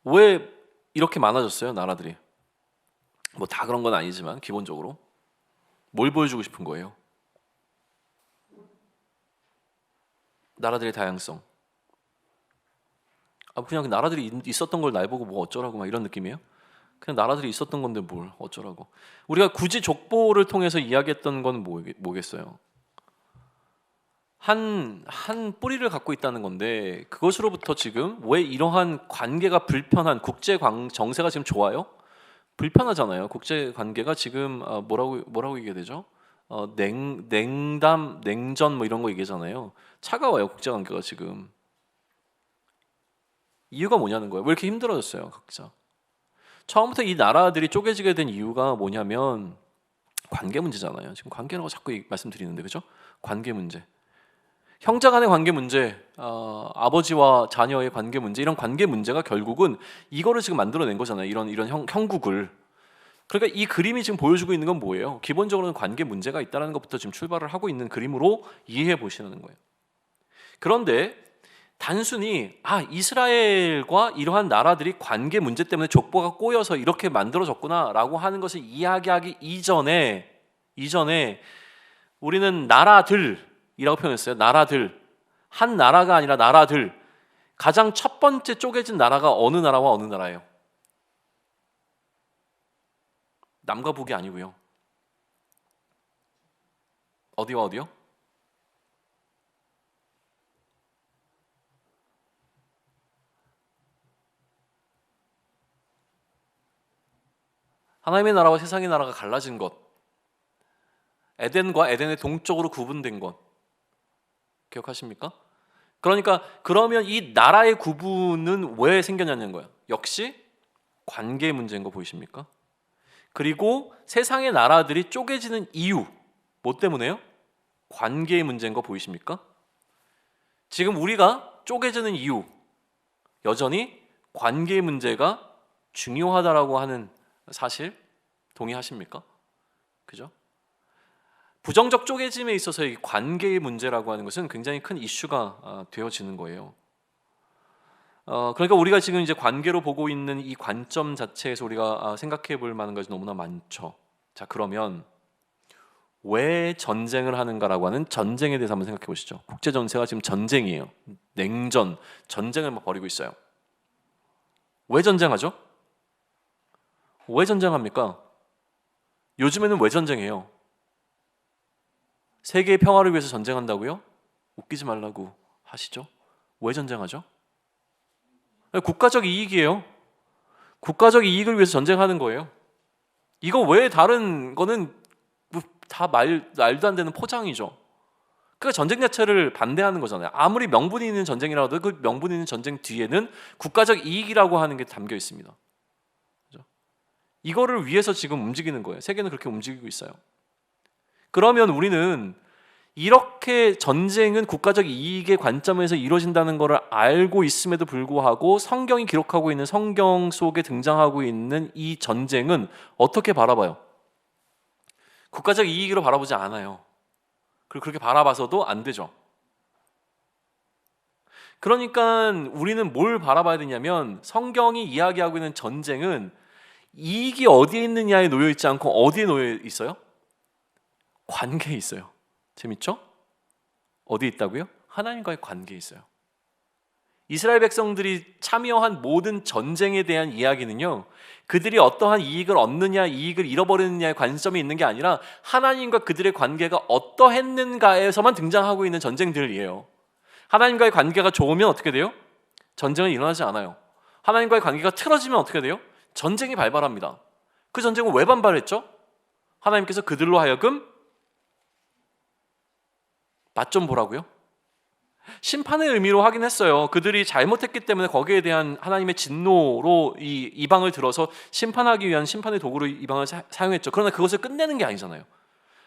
왜 이렇게 많아졌어요, 나라들이? 다 그런 건 아니지만 기본적으로 뭘 보여주고 싶은 거예요? 나라들의 다양성. 그냥 나라들이 있었던 걸 날 보고 뭐 어쩌라고 막 이런 느낌이에요? 그냥 나라들이 있었던 건데 뭘 어쩌라고. 우리가 굳이 족보를 통해서 이야기했던 건 뭐겠어요? 한 뿌리를 갖고 있다는 건데 그것으로부터 지금 왜 이러한 관계가 불편한 국제 정세가 지금 좋아요? 불편하잖아요. 국제 관계가 지금 뭐라고 얘기해야 되죠? 냉전 이런 거 얘기하잖아요. 차가워요, 국제 관계가 지금. 이유가 뭐냐는 거예요. 왜 이렇게 힘들어졌어요, 각자? 처음부터 이 나라들이 쪼개지게 된 이유가 뭐냐면 관계 문제잖아요. 지금 관계라고 자꾸 말씀드리는데, 그죠? 관계 문제. 형제 간의 관계 문제, 아버지와 자녀의 관계 문제, 이런 관계 문제가 결국은 이거를 지금 만들어낸 거잖아요. 이런 형국을. 그러니까 이 그림이 지금 보여주고 있는 건 뭐예요? 기본적으로는 관계 문제가 있다는 것부터 지금 출발을 하고 있는 그림으로 이해해 보시는 거예요. 그런데 단순히 이스라엘과 이러한 나라들이 관계 문제 때문에 족보가 꼬여서 이렇게 만들어졌구나라고 하는 것을 이야기하기 이전에 우리는 나라들이라고 표현했어요. 나라들. 한 나라가 아니라 나라들. 가장 첫 번째 쪼개진 나라가 어느 나라와 어느 나라예요? 남과 북이 아니고요. 어디와 어디요? 하나님의 나라와 세상의 나라가 갈라진 것, 에덴과 에덴의 동쪽으로 구분된 것, 기억하십니까? 그러니까 그러면 이 나라의 구분은 왜 생겼냐는 거예요. 역시 관계 문제인 거 보이십니까? 그리고 세상의 나라들이 쪼개지는 이유, 뭐 때문에요? 관계의 문제인 거 보이십니까? 지금 우리가 쪼개지는 이유, 여전히 관계의 문제가 중요하다라고 하는 사실 동의하십니까? 그죠? 부정적 쪼개짐에 있어서 이 관계의 문제라고 하는 것은 굉장히 큰 이슈가 되어지는 거예요. 그러니까 우리가 지금 이제 관계로 보고 있는 이 관점 자체에서 우리가 생각해 볼 만한 것이 너무나 많죠. 자, 그러면 왜 전쟁을 하는가라고 하는 전쟁에 대해서 한번 생각해 보시죠. 국제 전세가 지금 전쟁이에요. 냉전, 전쟁을 막 벌이고 있어요. 왜 전쟁하죠? 왜 전쟁합니까? 요즘에는 왜 전쟁해요? 세계의 평화를 위해서 전쟁한다고요? 웃기지 말라고 하시죠. 왜 전쟁하죠? 국가적 이익이에요. 국가적 이익을 위해서 전쟁하는 거예요. 이거 외에 다른 거는 다 말도 안 되는 포장이죠. 그 전쟁 자체를 반대하는 거잖아요. 아무리 명분이 있는 전쟁이라도 그 명분 있는 전쟁 뒤에는 국가적 이익이라고 하는 게 담겨 있습니다. 그렇죠? 이거를 위해서 지금 움직이는 거예요. 세계는 그렇게 움직이고 있어요. 그러면 우리는 이렇게 전쟁은 국가적 이익의 관점에서 이루어진다는 것을 알고 있음에도 불구하고 성경이 기록하고 있는 성경 속에 등장하고 있는 이 전쟁은 어떻게 바라봐요? 국가적 이익으로 바라보지 않아요. 그리고 그렇게 바라봐서도 안 되죠. 그러니까 우리는 뭘 바라봐야 되냐면 성경이 이야기하고 있는 전쟁은 이익이 어디에 있느냐에 놓여 있지 않고 어디에 놓여 있어요? 관계에 있어요. 재밌죠? 어디 있다고요? 하나님과의 관계에 있어요. 이스라엘 백성들이 참여한 모든 전쟁에 대한 이야기는요, 그들이 어떠한 이익을 얻느냐, 이익을 잃어버리느냐의 관점이 있는 게 아니라 하나님과 그들의 관계가 어떠했는가에서만 등장하고 있는 전쟁들이에요. 하나님과의 관계가 좋으면 어떻게 돼요? 전쟁은 일어나지 않아요. 하나님과의 관계가 틀어지면 어떻게 돼요? 전쟁이 발발합니다. 그 전쟁은 왜 발발했죠? 하나님께서 그들로 하여금 맛 좀 보라고요? 심판의 의미로 하긴 했어요. 그들이 잘못했기 때문에 거기에 대한 하나님의 진노로 이 이방을 들어서 심판하기 위한 심판의 도구로 이방을 사용했죠. 그러나 그것을 끝내는 게 아니잖아요.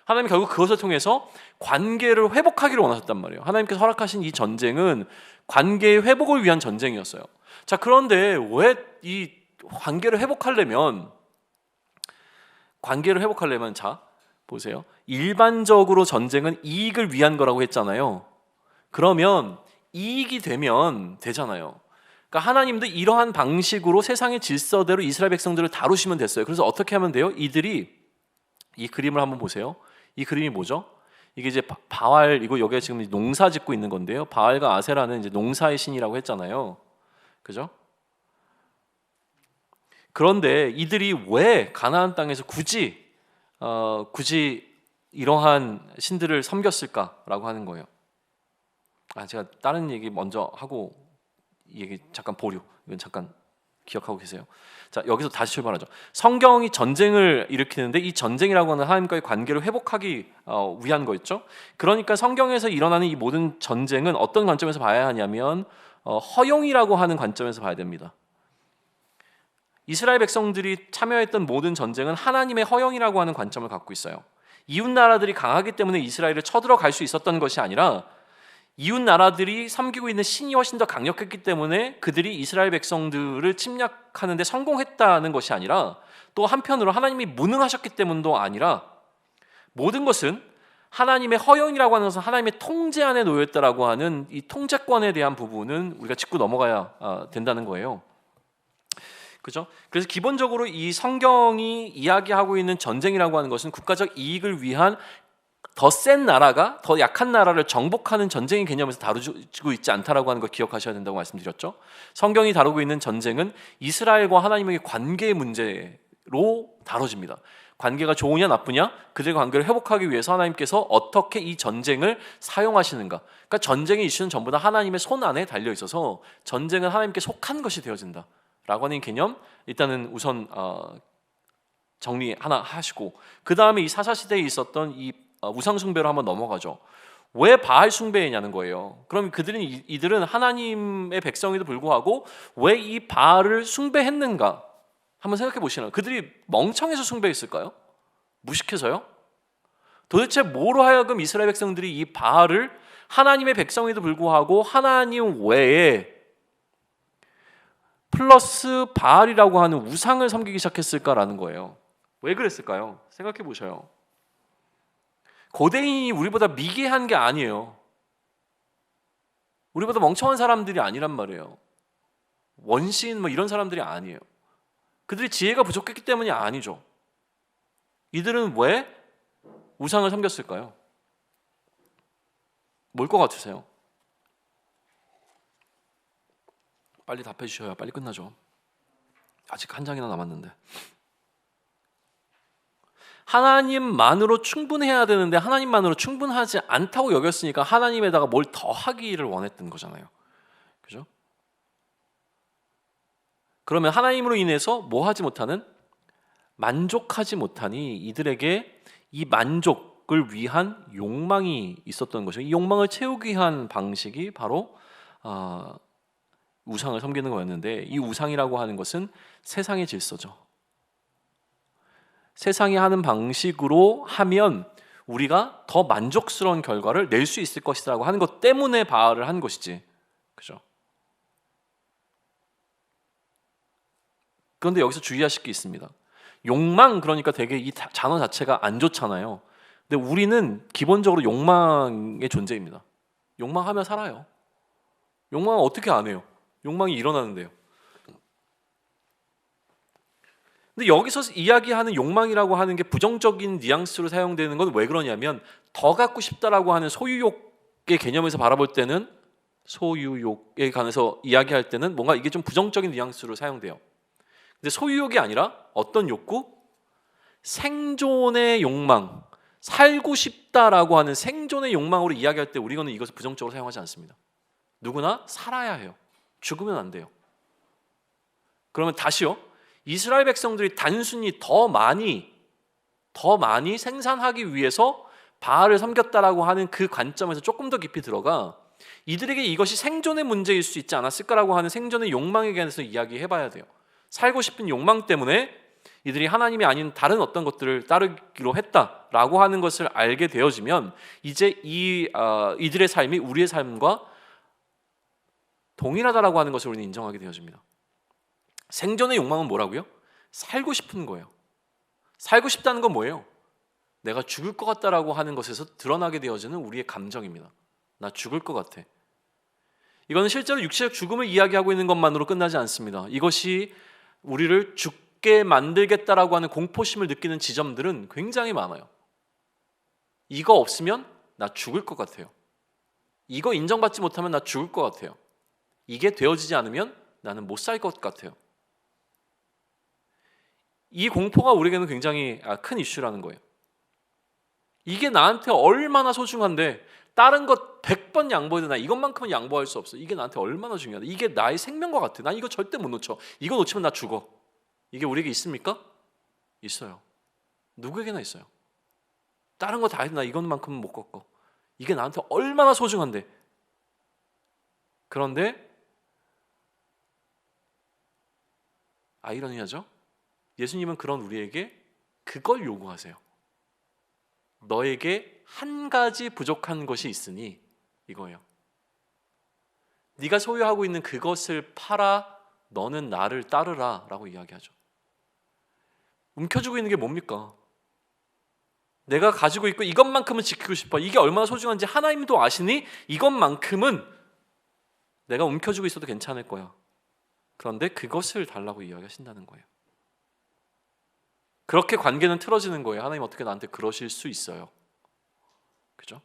하나님이 결국 그것을 통해서 관계를 회복하기를 원하셨단 말이에요. 하나님께서 허락하신 이 전쟁은 관계의 회복을 위한 전쟁이었어요. 자, 그런데 왜 이 관계를 회복하려면 자, 보세요. 일반적으로 전쟁은 이익을 위한 거라고 했잖아요. 그러면 이익이 되면 되잖아요. 그러니까 하나님도 이러한 방식으로 세상의 질서대로 이스라엘 백성들을 다루시면 됐어요. 그래서 어떻게 하면 돼요? 이들이 이 그림을 한번 보세요. 이 그림이 뭐죠? 이게 이제 바알, 이거 여기에 지금 농사 짓고 있는 건데요. 바알과 아세라는 이제 농사의 신이라고 했잖아요. 그죠? 그런데 이들이 왜 가나안 땅에서 굳이 이러한 신들을 섬겼을까라고 하는 거예요. 제가 다른 얘기 먼저 하고 얘기 잠깐 보류. 이건 잠깐 기억하고 계세요. 자, 여기서 다시 출발하죠. 성경이 전쟁을 일으키는데 이 전쟁이라고 하는 하나님과의 관계를 회복하기 위한 거였죠. 그러니까 성경에서 일어나는 이 모든 전쟁은 어떤 관점에서 봐야 하냐면 허용이라고 하는 관점에서 봐야 됩니다. 이스라엘 백성들이 참여했던 모든 전쟁은 하나님의 허용이라고 하는 관점을 갖고 있어요. 이웃 나라들이 강하기 때문에 이스라엘을 쳐들어갈 수 있었던 것이 아니라 이웃 나라들이 섬기고 있는 신이 훨씬 더 강력했기 때문에 그들이 이스라엘 백성들을 침략하는 데 성공했다는 것이 아니라, 또 한편으로 하나님이 무능하셨기 때문도 아니라, 모든 것은 하나님의 허용이라고 하는 것은 하나님의 통제 안에 놓여있다라고 하는 이 통제권에 대한 부분은 우리가 짚고 넘어가야 된다는 거예요. 그죠? 그래서 기본적으로 이 성경이 이야기하고 있는 전쟁이라고 하는 것은 국가적 이익을 위한 더 센 나라가 더 약한 나라를 정복하는 전쟁의 개념에서 다루고 있지 않다라고 하는 걸 기억하셔야 된다고 말씀드렸죠. 성경이 다루고 있는 전쟁은 이스라엘과 하나님의 관계의 문제로 다뤄집니다. 관계가 좋으냐 나쁘냐, 그들의 관계를 회복하기 위해서 하나님께서 어떻게 이 전쟁을 사용하시는가. 그러니까 전쟁의 이슈는 전부 다 하나님의 손 안에 달려 있어서 전쟁은 하나님께 속한 것이 되어진다 라고 하는 개념, 일단은 우선 정리 하나 하시고, 그 다음에 이 사사시대에 있었던 이 우상 숭배로 한번 넘어가죠. 왜 바알 숭배냐는 거예요. 그럼 이들은 하나님의 백성에도 불구하고 왜 이 바알을 숭배했는가 한번 생각해 보시나요? 그들이 멍청해서 숭배했을까요? 무식해서요? 도대체 뭐로 하여금 이스라엘 백성들이 이 바알을 하나님의 백성에도 불구하고 하나님 외에 플러스 바알이라고 하는 우상을 섬기기 시작했을까라는 거예요. 왜 그랬을까요? 생각해 보셔요. 고대인이 우리보다 미개한 게 아니에요. 우리보다 멍청한 사람들이 아니란 말이에요. 원시인 뭐 이런 사람들이 아니에요. 그들이 지혜가 부족했기 때문이 아니죠. 이들은 왜 우상을 섬겼을까요? 뭘 것 같으세요? 빨리 답해 주셔야 빨리 끝나죠. 아직 한 장이나 남았는데. 하나님만으로 충분해야 되는데 하나님만으로 충분하지 않다고 여겼으니까 하나님에다가 뭘 더 하기를 원했던 거잖아요. 그죠? 그러면 하나님으로 인해서 뭐 하지 못하는? 만족하지 못하니 이들에게 이 만족을 위한 욕망이 있었던 것이죠. 이 욕망을 채우기 위한 방식이 바로 우상을 섬기는 거였는데, 이 우상이라고 하는 것은 세상의 질서죠. 세상이 하는 방식으로 하면 우리가 더 만족스러운 결과를 낼 수 있을 것이라고 하는 것 때문에 바알을 한 것이지. 그죠? 그런데 여기서 주의하실 게 있습니다. 욕망, 그러니까 되게 이 단어 자체가 안 좋잖아요. 근데 우리는 기본적으로 욕망의 존재입니다. 욕망하면 살아요. 욕망은 어떻게 안 해요? 욕망이 일어나는데요. 근데 여기서 이야기하는 욕망이라고 하는 게 부정적인 뉘앙스로 사용되는 건 왜 그러냐면, 더 갖고 싶다라고 하는 소유욕의 개념에서 바라볼 때는, 소유욕에 관해서 이야기할 때는 뭔가 이게 좀 부정적인 뉘앙스로 사용돼요. 근데 소유욕이 아니라 어떤 욕구? 생존의 욕망, 살고 싶다라고 하는 생존의 욕망으로 이야기할 때 우리는 이것을 부정적으로 사용하지 않습니다. 누구나 살아야 해요. 죽으면 안 돼요. 그러면 다시요, 이스라엘 백성들이 단순히 더 많이 생산하기 위해서 바알을 섬겼다라고 하는 그 관점에서 조금 더 깊이 들어가 이들에게 이것이 생존의 문제일 수 있지 않았을까라고 하는 생존의 욕망에 관해서 이야기해봐야 돼요. 살고 싶은 욕망 때문에 이들이 하나님이 아닌 다른 어떤 것들을 따르기로 했다라고 하는 것을 알게 되어지면 이제 이들의 삶이 우리의 삶과 동일하다라고 하는 것을 우리는 인정하게 되어집니다. 생존의 욕망은 뭐라고요? 살고 싶은 거예요. 살고 싶다는 건 뭐예요? 내가 죽을 것 같다라고 하는 것에서 드러나게 되어지는 우리의 감정입니다. 나 죽을 것 같아. 이거는 실제로 육체적 죽음을 이야기하고 있는 것만으로 끝나지 않습니다. 이것이 우리를 죽게 만들겠다라고 하는 공포심을 느끼는 지점들은 굉장히 많아요. 이거 없으면 나 죽을 것 같아요. 이거 인정받지 못하면 나 죽을 것 같아요. 이게 되어지지 않으면 나는 못 살 것 같아요. 이 공포가 우리에게는 굉장히 큰 이슈라는 거예요. 이게 나한테 얼마나 소중한데 다른 것 100번 양보해도 나 이것만큼은 양보할 수 없어. 이게 나한테 얼마나 중요하다. 이게 나의 생명과 같아. 난 이거 절대 못 놓쳐. 이거 놓치면 나 죽어. 이게 우리에게 있습니까? 있어요. 누구에게나 있어요. 다른 거 다 해도 나 이것만큼은 못 걷고. 이게 나한테 얼마나 소중한데. 그런데 아이러니하죠? 예수님은 그런 우리에게 그걸 요구하세요. 너에게 한 가지 부족한 것이 있으니 이거예요. 네가 소유하고 있는 그것을 팔아 너는 나를 따르라 라고 이야기하죠. 움켜쥐고 있는 게 뭡니까? 내가 가지고 있고 이것만큼은 지키고 싶어. 이게 얼마나 소중한지 하나님도 아시니 이것만큼은 내가 움켜쥐고 있어도 괜찮을 거야. 그런데 그것을 달라고 이야기하신다는 거예요. 그렇게 관계는 틀어지는 거예요. 하나님 어떻게 나한테 그러실 수 있어요? 그죠?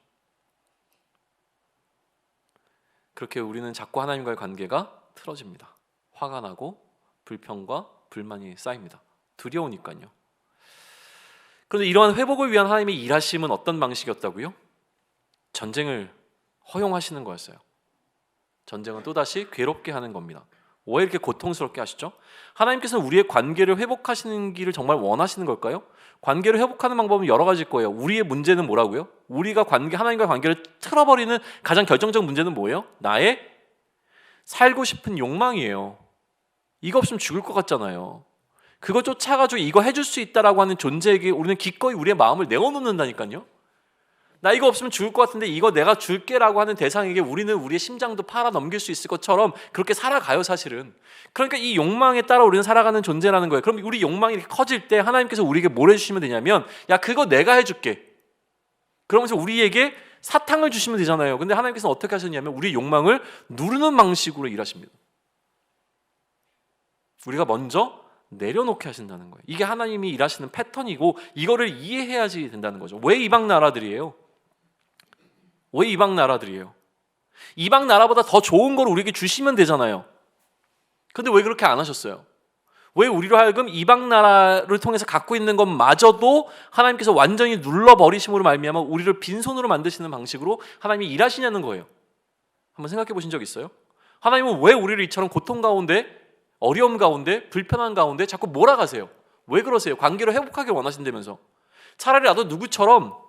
그렇게 우리는 자꾸 하나님과의 관계가 틀어집니다. 화가 나고 불평과 불만이 쌓입니다. 두려우니까요. 그런데 이러한 회복을 위한 하나님의 일하심은 어떤 방식이었다고요? 전쟁을 허용하시는 거였어요. 전쟁은 또다시 괴롭게 하는 겁니다. 왜 이렇게 고통스럽게 하시죠? 하나님께서는 우리의 관계를 회복하시는 길을 정말 원하시는 걸까요? 관계를 회복하는 방법은 여러 가지일 거예요. 우리의 문제는 뭐라고요? 우리가 하나님과의 관계를 틀어버리는 가장 결정적 문제는 뭐예요? 나의 살고 싶은 욕망이에요. 이거 없으면 죽을 것 같잖아요. 그거 쫓아가지고 이거 해줄 수 있다라고 하는 존재에게 우리는 기꺼이 우리의 마음을 내어놓는다니까요. 나 이거 없으면 죽을 것 같은데 이거 내가 줄게라고 하는 대상에게 우리는 우리의 심장도 팔아 넘길 수 있을 것처럼 그렇게 살아가요, 사실은. 그러니까 이 욕망에 따라 우리는 살아가는 존재라는 거예요. 그럼 우리 욕망이 이렇게 커질 때 하나님께서 우리에게 뭘 해주시면 되냐면, 야, 그거 내가 해줄게. 그러면서 우리에게 사탕을 주시면 되잖아요. 근데 하나님께서는 어떻게 하셨냐면 우리의 욕망을 누르는 방식으로 일하십니다. 우리가 먼저 내려놓게 하신다는 거예요. 이게 하나님이 일하시는 패턴이고 이거를 이해해야지 된다는 거죠. 왜 이방 나라들이에요? 왜 이방 나라들이에요? 이방 나라보다 더 좋은 걸 우리에게 주시면 되잖아요. 근데 왜 그렇게 안 하셨어요? 왜 우리로 하여금 이방 나라를 통해서 갖고 있는 것마저도 하나님께서 완전히 눌러버리심으로 말미암아 우리를 빈손으로 만드시는 방식으로 하나님이 일하시냐는 거예요. 한번 생각해 보신 적 있어요? 하나님은 왜 우리를 이처럼 고통 가운데, 어려움 가운데, 불편한 가운데 자꾸 몰아가세요? 왜 그러세요? 관계를 회복하길 원하신다면서. 차라리 나도 누구처럼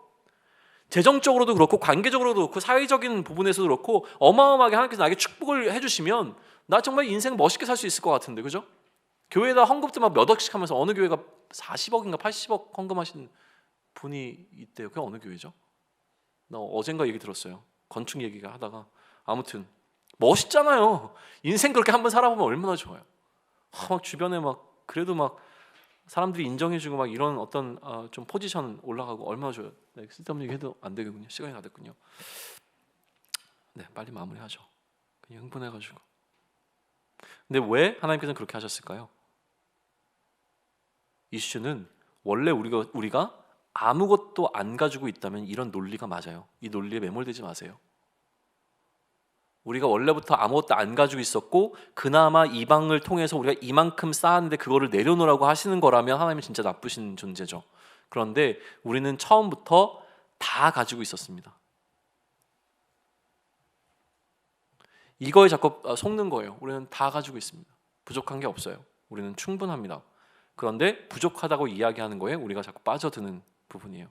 재정적으로도 그렇고 관계적으로도 그렇고 사회적인 부분에서도 그렇고 어마어마하게 하나님께서 나에게 축복을 해주시면 나 정말 인생 멋있게 살 수 있을 것 같은데, 그죠? 교회에다 헌금도 막 몇 억씩 하면서 어느 교회가 40억인가 80억 헌금하신 분이 있대요. 그게 어느 교회죠? 나 어젠가 얘기 들었어요. 건축 얘기가 하다가. 아무튼 멋있잖아요. 인생 그렇게 한번 살아보면 얼마나 좋아요. 막 주변에 막 그래도 막 사람들이 인정해주고 막 이런 어떤 좀 포지션 올라가고 얼마나 좋아요. 네, 쓸데없는 얘기 해도 안 되겠군요. 시간이 다 됐군요. 네, 빨리 마무리하죠. 그냥 흥분해가지고. 근데 왜 하나님께서는 그렇게 하셨을까요? 이슈는 원래 우리가 아무것도 안 가지고 있다면 이런 논리가 맞아요. 이 논리에 매몰되지 마세요. 우리가 원래부터 아무것도 안 가지고 있었고 그나마 이방을 통해서 우리가 이만큼 쌓았는데 그거를 내려놓으라고 하시는 거라면 하나님은 진짜 나쁘신 존재죠. 그런데 우리는 처음부터 다 가지고 있었습니다. 이거에 자꾸 속는 거예요. 우리는 다 가지고 있습니다. 부족한 게 없어요. 우리는 충분합니다. 그런데 부족하다고 이야기하는 거에 우리가 자꾸 빠져드는 부분이에요.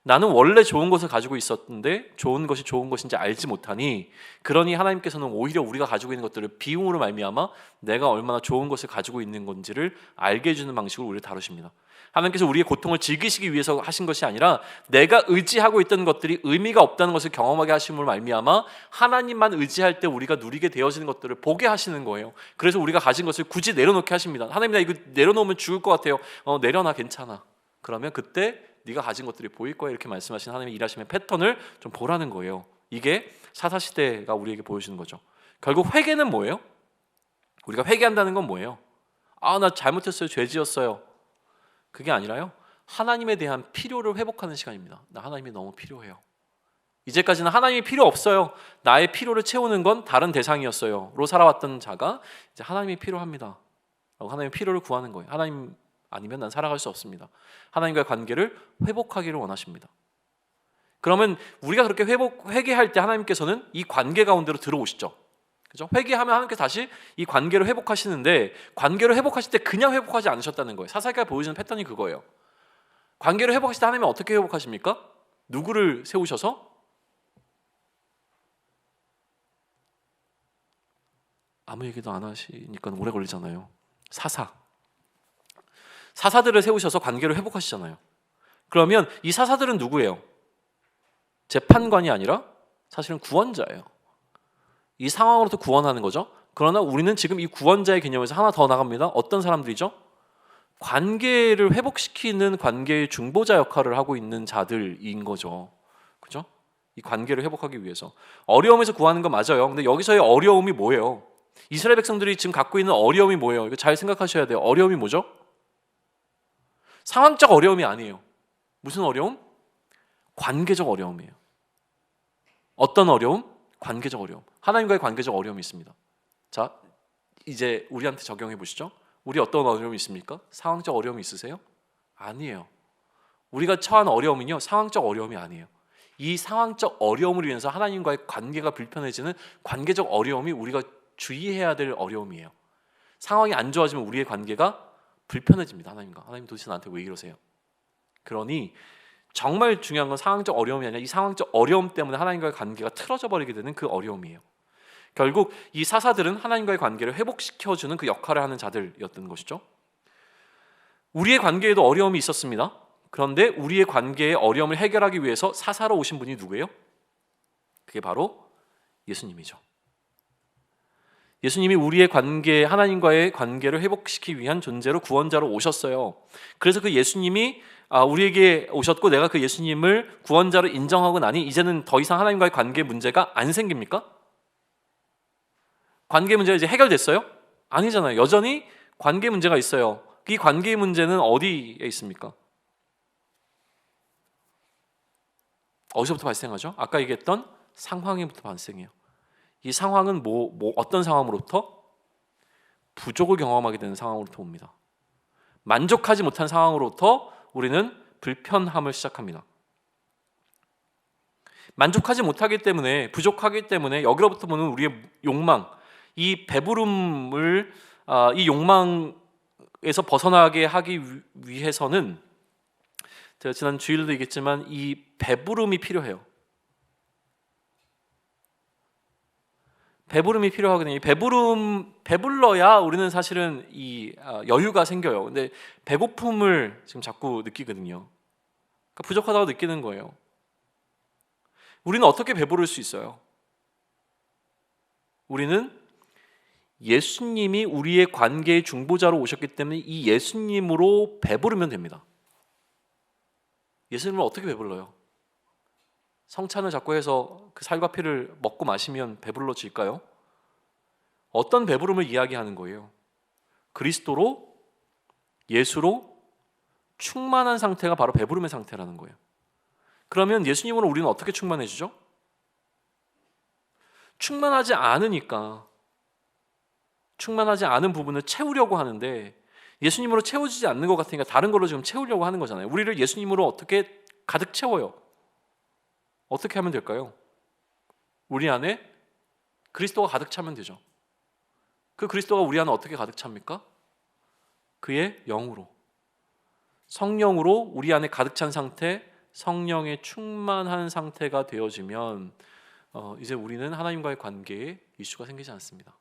나는 원래 좋은 것을 가지고 있었는데 좋은 것이 좋은 것인지 알지 못하니, 그러니 하나님께서는 오히려 우리가 가지고 있는 것들을 비움으로 말미암아 내가 얼마나 좋은 것을 가지고 있는 건지를 알게 해주는 방식으로 우리를 다루십니다. 하나님께서 우리의 고통을 즐기시기 위해서 하신 것이 아니라 내가 의지하고 있던 것들이 의미가 없다는 것을 경험하게 하심으로 말미암아 하나님만 의지할 때 우리가 누리게 되어지는 것들을 보게 하시는 거예요. 그래서 우리가 가진 것을 굳이 내려놓게 하십니다. 하나님, 나 이거 내려놓으면 죽을 것 같아요. 내려놔, 괜찮아. 그러면 그때 네가 가진 것들이 보일 거야, 이렇게 말씀하신 하나님의 일하심의 패턴을 좀 보라는 거예요. 이게 사사시대가 우리에게 보여주는 거죠. 결국 회개는 뭐예요? 우리가 회개한다는 건 뭐예요? 나 잘못했어요, 죄 지었어요. 그게 아니라요, 하나님에 대한 필요를 회복하는 시간입니다. 나 하나님이 너무 필요해요. 이제까지는 하나님이 필요 없어요, 나의 필요를 채우는 건 다른 대상이었어요 로 살아왔던 자가 이제 하나님이 필요합니다 라고 하나님의 필요를 구하는 거예요. 하나님 아니면 난 살아갈 수 없습니다. 하나님과의 관계를 회복하기를 원하십니다. 그러면 우리가 그렇게 회개할 때 하나님께서는 이 관계 가운데로 들어오시죠. 그죠? 회개하면 하나님께서 다시 이 관계를 회복하시는데, 관계를 회복하실 때 그냥 회복하지 않으셨다는 거예요. 사사기가 보여주는 패턴이 그거예요. 관계를 회복하실 때 하나님은 어떻게 회복하십니까? 누구를 세우셔서? 아무 얘기도 안 하시니까 오래 걸리잖아요. 사사. 사사들을 세우셔서 관계를 회복하시잖아요. 그러면 이 사사들은 누구예요? 재판관이 아니라 사실은 구원자예요. 이 상황으로부터 구원하는 거죠. 그러나 우리는 지금 이 구원자의 개념에서 하나 더 나갑니다. 어떤 사람들이죠? 관계를 회복시키는 관계의 중보자 역할을 하고 있는 자들인 거죠. 그죠? 이 관계를 회복하기 위해서 어려움에서 구하는 거 맞아요. 근데 여기서의 어려움이 뭐예요? 이스라엘 백성들이 지금 갖고 있는 어려움이 뭐예요? 이거 잘 생각하셔야 돼요. 어려움이 뭐죠? 상황적 어려움이 아니에요. 무슨 어려움? 관계적 어려움이에요. 어떤 어려움? 관계적 어려움. 하나님과의 관계적 어려움이 있습니다. 자, 이제 우리한테 적용해 보시죠. 우리 어떤 어려움이 있습니까? 상황적 어려움이 있으세요? 아니에요. 우리가 처한 어려움은요, 상황적 어려움이 아니에요. 이 상황적 어려움을 위해서 하나님과의 관계가 불편해지는 관계적 어려움이 우리가 주의해야 될 어려움이에요. 상황이 안 좋아지면 우리의 관계가 불편해집니다. 하나님과. 하나님 도대체 나한테 왜 이러세요? 그러니 정말 중요한 건 상황적 어려움이 아니라 이 상황적 어려움 때문에 하나님과의 관계가 틀어져 버리게 되는 그 어려움이에요. 결국 이 사사들은 하나님과의 관계를 회복시켜주는 그 역할을 하는 자들이었던 것이죠. 우리의 관계에도 어려움이 있었습니다. 그런데 우리의 관계의 어려움을 해결하기 위해서 사사로 오신 분이 누구예요? 그게 바로 예수님이죠. 예수님이 우리의 관계, 하나님과의 관계를 회복시키기 위한 존재로 구원자로 오셨어요. 그래서 그 예수님이 우리에게 오셨고 내가 그 예수님을 구원자로 인정하고 나니 이제는 더 이상 하나님과의 관계 문제가 안 생깁니까? 관계 문제가 이제 해결됐어요? 아니잖아요. 여전히 관계 문제가 있어요. 이 관계 문제는 어디에 있습니까? 어디서부터 발생하죠? 아까 얘기했던 상황에부터 발생해요. 이 상황은 어떤 상황으로부터? 부족을 경험하게 되는 상황으로부터 옵니다. 만족하지 못한 상황으로부터 우리는 불편함을 시작합니다. 만족하지 못하기 때문에, 부족하기 때문에 여기로부터 보는 우리의 욕망, 이 배부름을 이 욕망에서 벗어나게 하기 위해서는 제가 지난 주일도 얘기했지만 이 배부름이 필요해요. 배부름이 필요하거든요. 배불러야 우리는 사실은 이 여유가 생겨요. 근데 배고픔을 지금 자꾸 느끼거든요. 그러니까 부족하다고 느끼는 거예요. 우리는 어떻게 배부를 수 있어요? 우리는 예수님이 우리의 관계의 중보자로 오셨기 때문에 이 예수님으로 배부르면 됩니다. 예수님을 어떻게 배불러요? 성찬을 자꾸 해서 그 살과 피를 먹고 마시면 배불러질까요? 어떤 배부름을 이야기하는 거예요? 그리스도로, 예수로 충만한 상태가 바로 배부름의 상태라는 거예요. 그러면 예수님으로 우리는 어떻게 충만해지죠? 충만하지 않으니까 충만하지 않은 부분을 채우려고 하는데 예수님으로 채워지지 않는 것 같으니까 다른 걸로 지금 채우려고 하는 거잖아요. 우리를 예수님으로 어떻게 가득 채워요? 어떻게 하면 될까요? 우리 안에 그리스도가 가득 차면 되죠. 그 그리스도가 우리 안에 어떻게 가득 찹니까? 그의 영으로, 성령으로 우리 안에 가득 찬 상태, 성령의 충만한 상태가 되어지면 이제 우리는 하나님과의 관계에 이슈가 생기지 않습니다.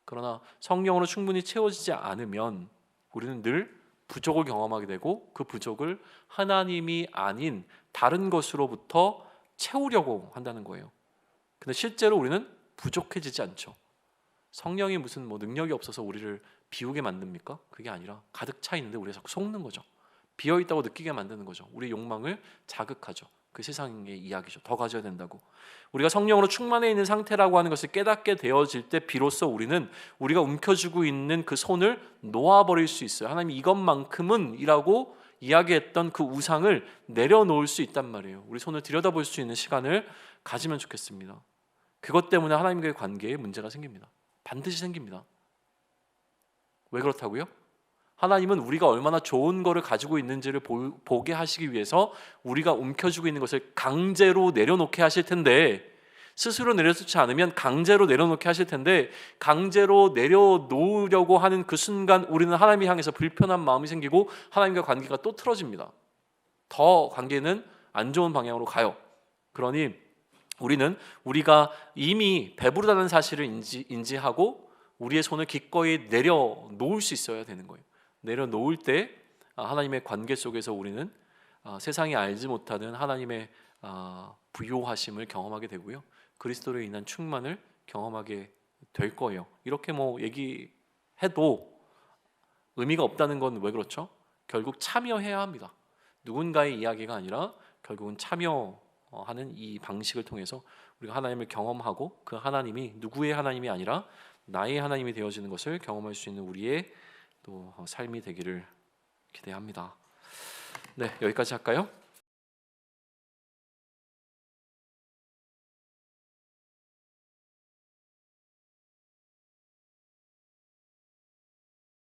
그러나 성령으로 충분히 채워지지 않으면 우리는 늘 부족을 경험하게 되고 그 부족을 하나님이 아닌 다른 것으로부터 채우려고 한다는 거예요. 근데 실제로 우리는 부족해지지 않죠. 성령이 무슨 능력이 없어서 우리를 비우게 만듭니까? 그게 아니라 가득 차 있는데 우리가 자꾸 속는 거죠. 비어 있다고 느끼게 만드는 거죠. 우리의 욕망을 자극하죠. 그 세상의 이야기죠. 더 가져야 된다고. 우리가 성령으로 충만해 있는 상태라고 하는 것을 깨닫게 되어질 때 비로소 우리는 우리가 움켜쥐고 있는 그 손을 놓아버릴 수 있어요. 하나님 이것만큼은 이라고 이야기했던 그 우상을 내려놓을 수 있단 말이에요. 우리 손을 들여다볼 수 있는 시간을 가지면 좋겠습니다. 그것 때문에 하나님과의 관계에 문제가 생깁니다. 반드시 생깁니다. 왜 그렇다고요? 하나님은 우리가 얼마나 좋은 거를 가지고 있는지를 보게 하시기 위해서 우리가 움켜쥐고 있는 것을 강제로 내려놓게 하실 텐데, 스스로 내려놓지 않으면 강제로 내려놓게 하실 텐데, 강제로 내려놓으려고 하는 그 순간 우리는 하나님을 향해서 불편한 마음이 생기고 하나님과 관계가 또 틀어집니다. 더 관계는 안 좋은 방향으로 가요. 그러니 우리는 우리가 이미 배부르다는 사실을 인지하고 우리의 손을 기꺼이 내려놓을 수 있어야 되는 거예요. 내려놓을 때 하나님의 관계 속에서 우리는 세상이 알지 못하는 하나님의 부요하심을 경험하게 되고요. 그리스도로 인한 충만을 경험하게 될 거예요. 이렇게 뭐 얘기해도 의미가 없다는 건 왜 그렇죠? 결국 참여해야 합니다. 누군가의 이야기가 아니라 결국은 참여하는 이 방식을 통해서 우리가 하나님을 경험하고 그 하나님이 누구의 하나님이 아니라 나의 하나님이 되어지는 것을 경험할 수 있는 우리의 또 삶이 되기를 기대합니다. 네, 여기까지 할까요?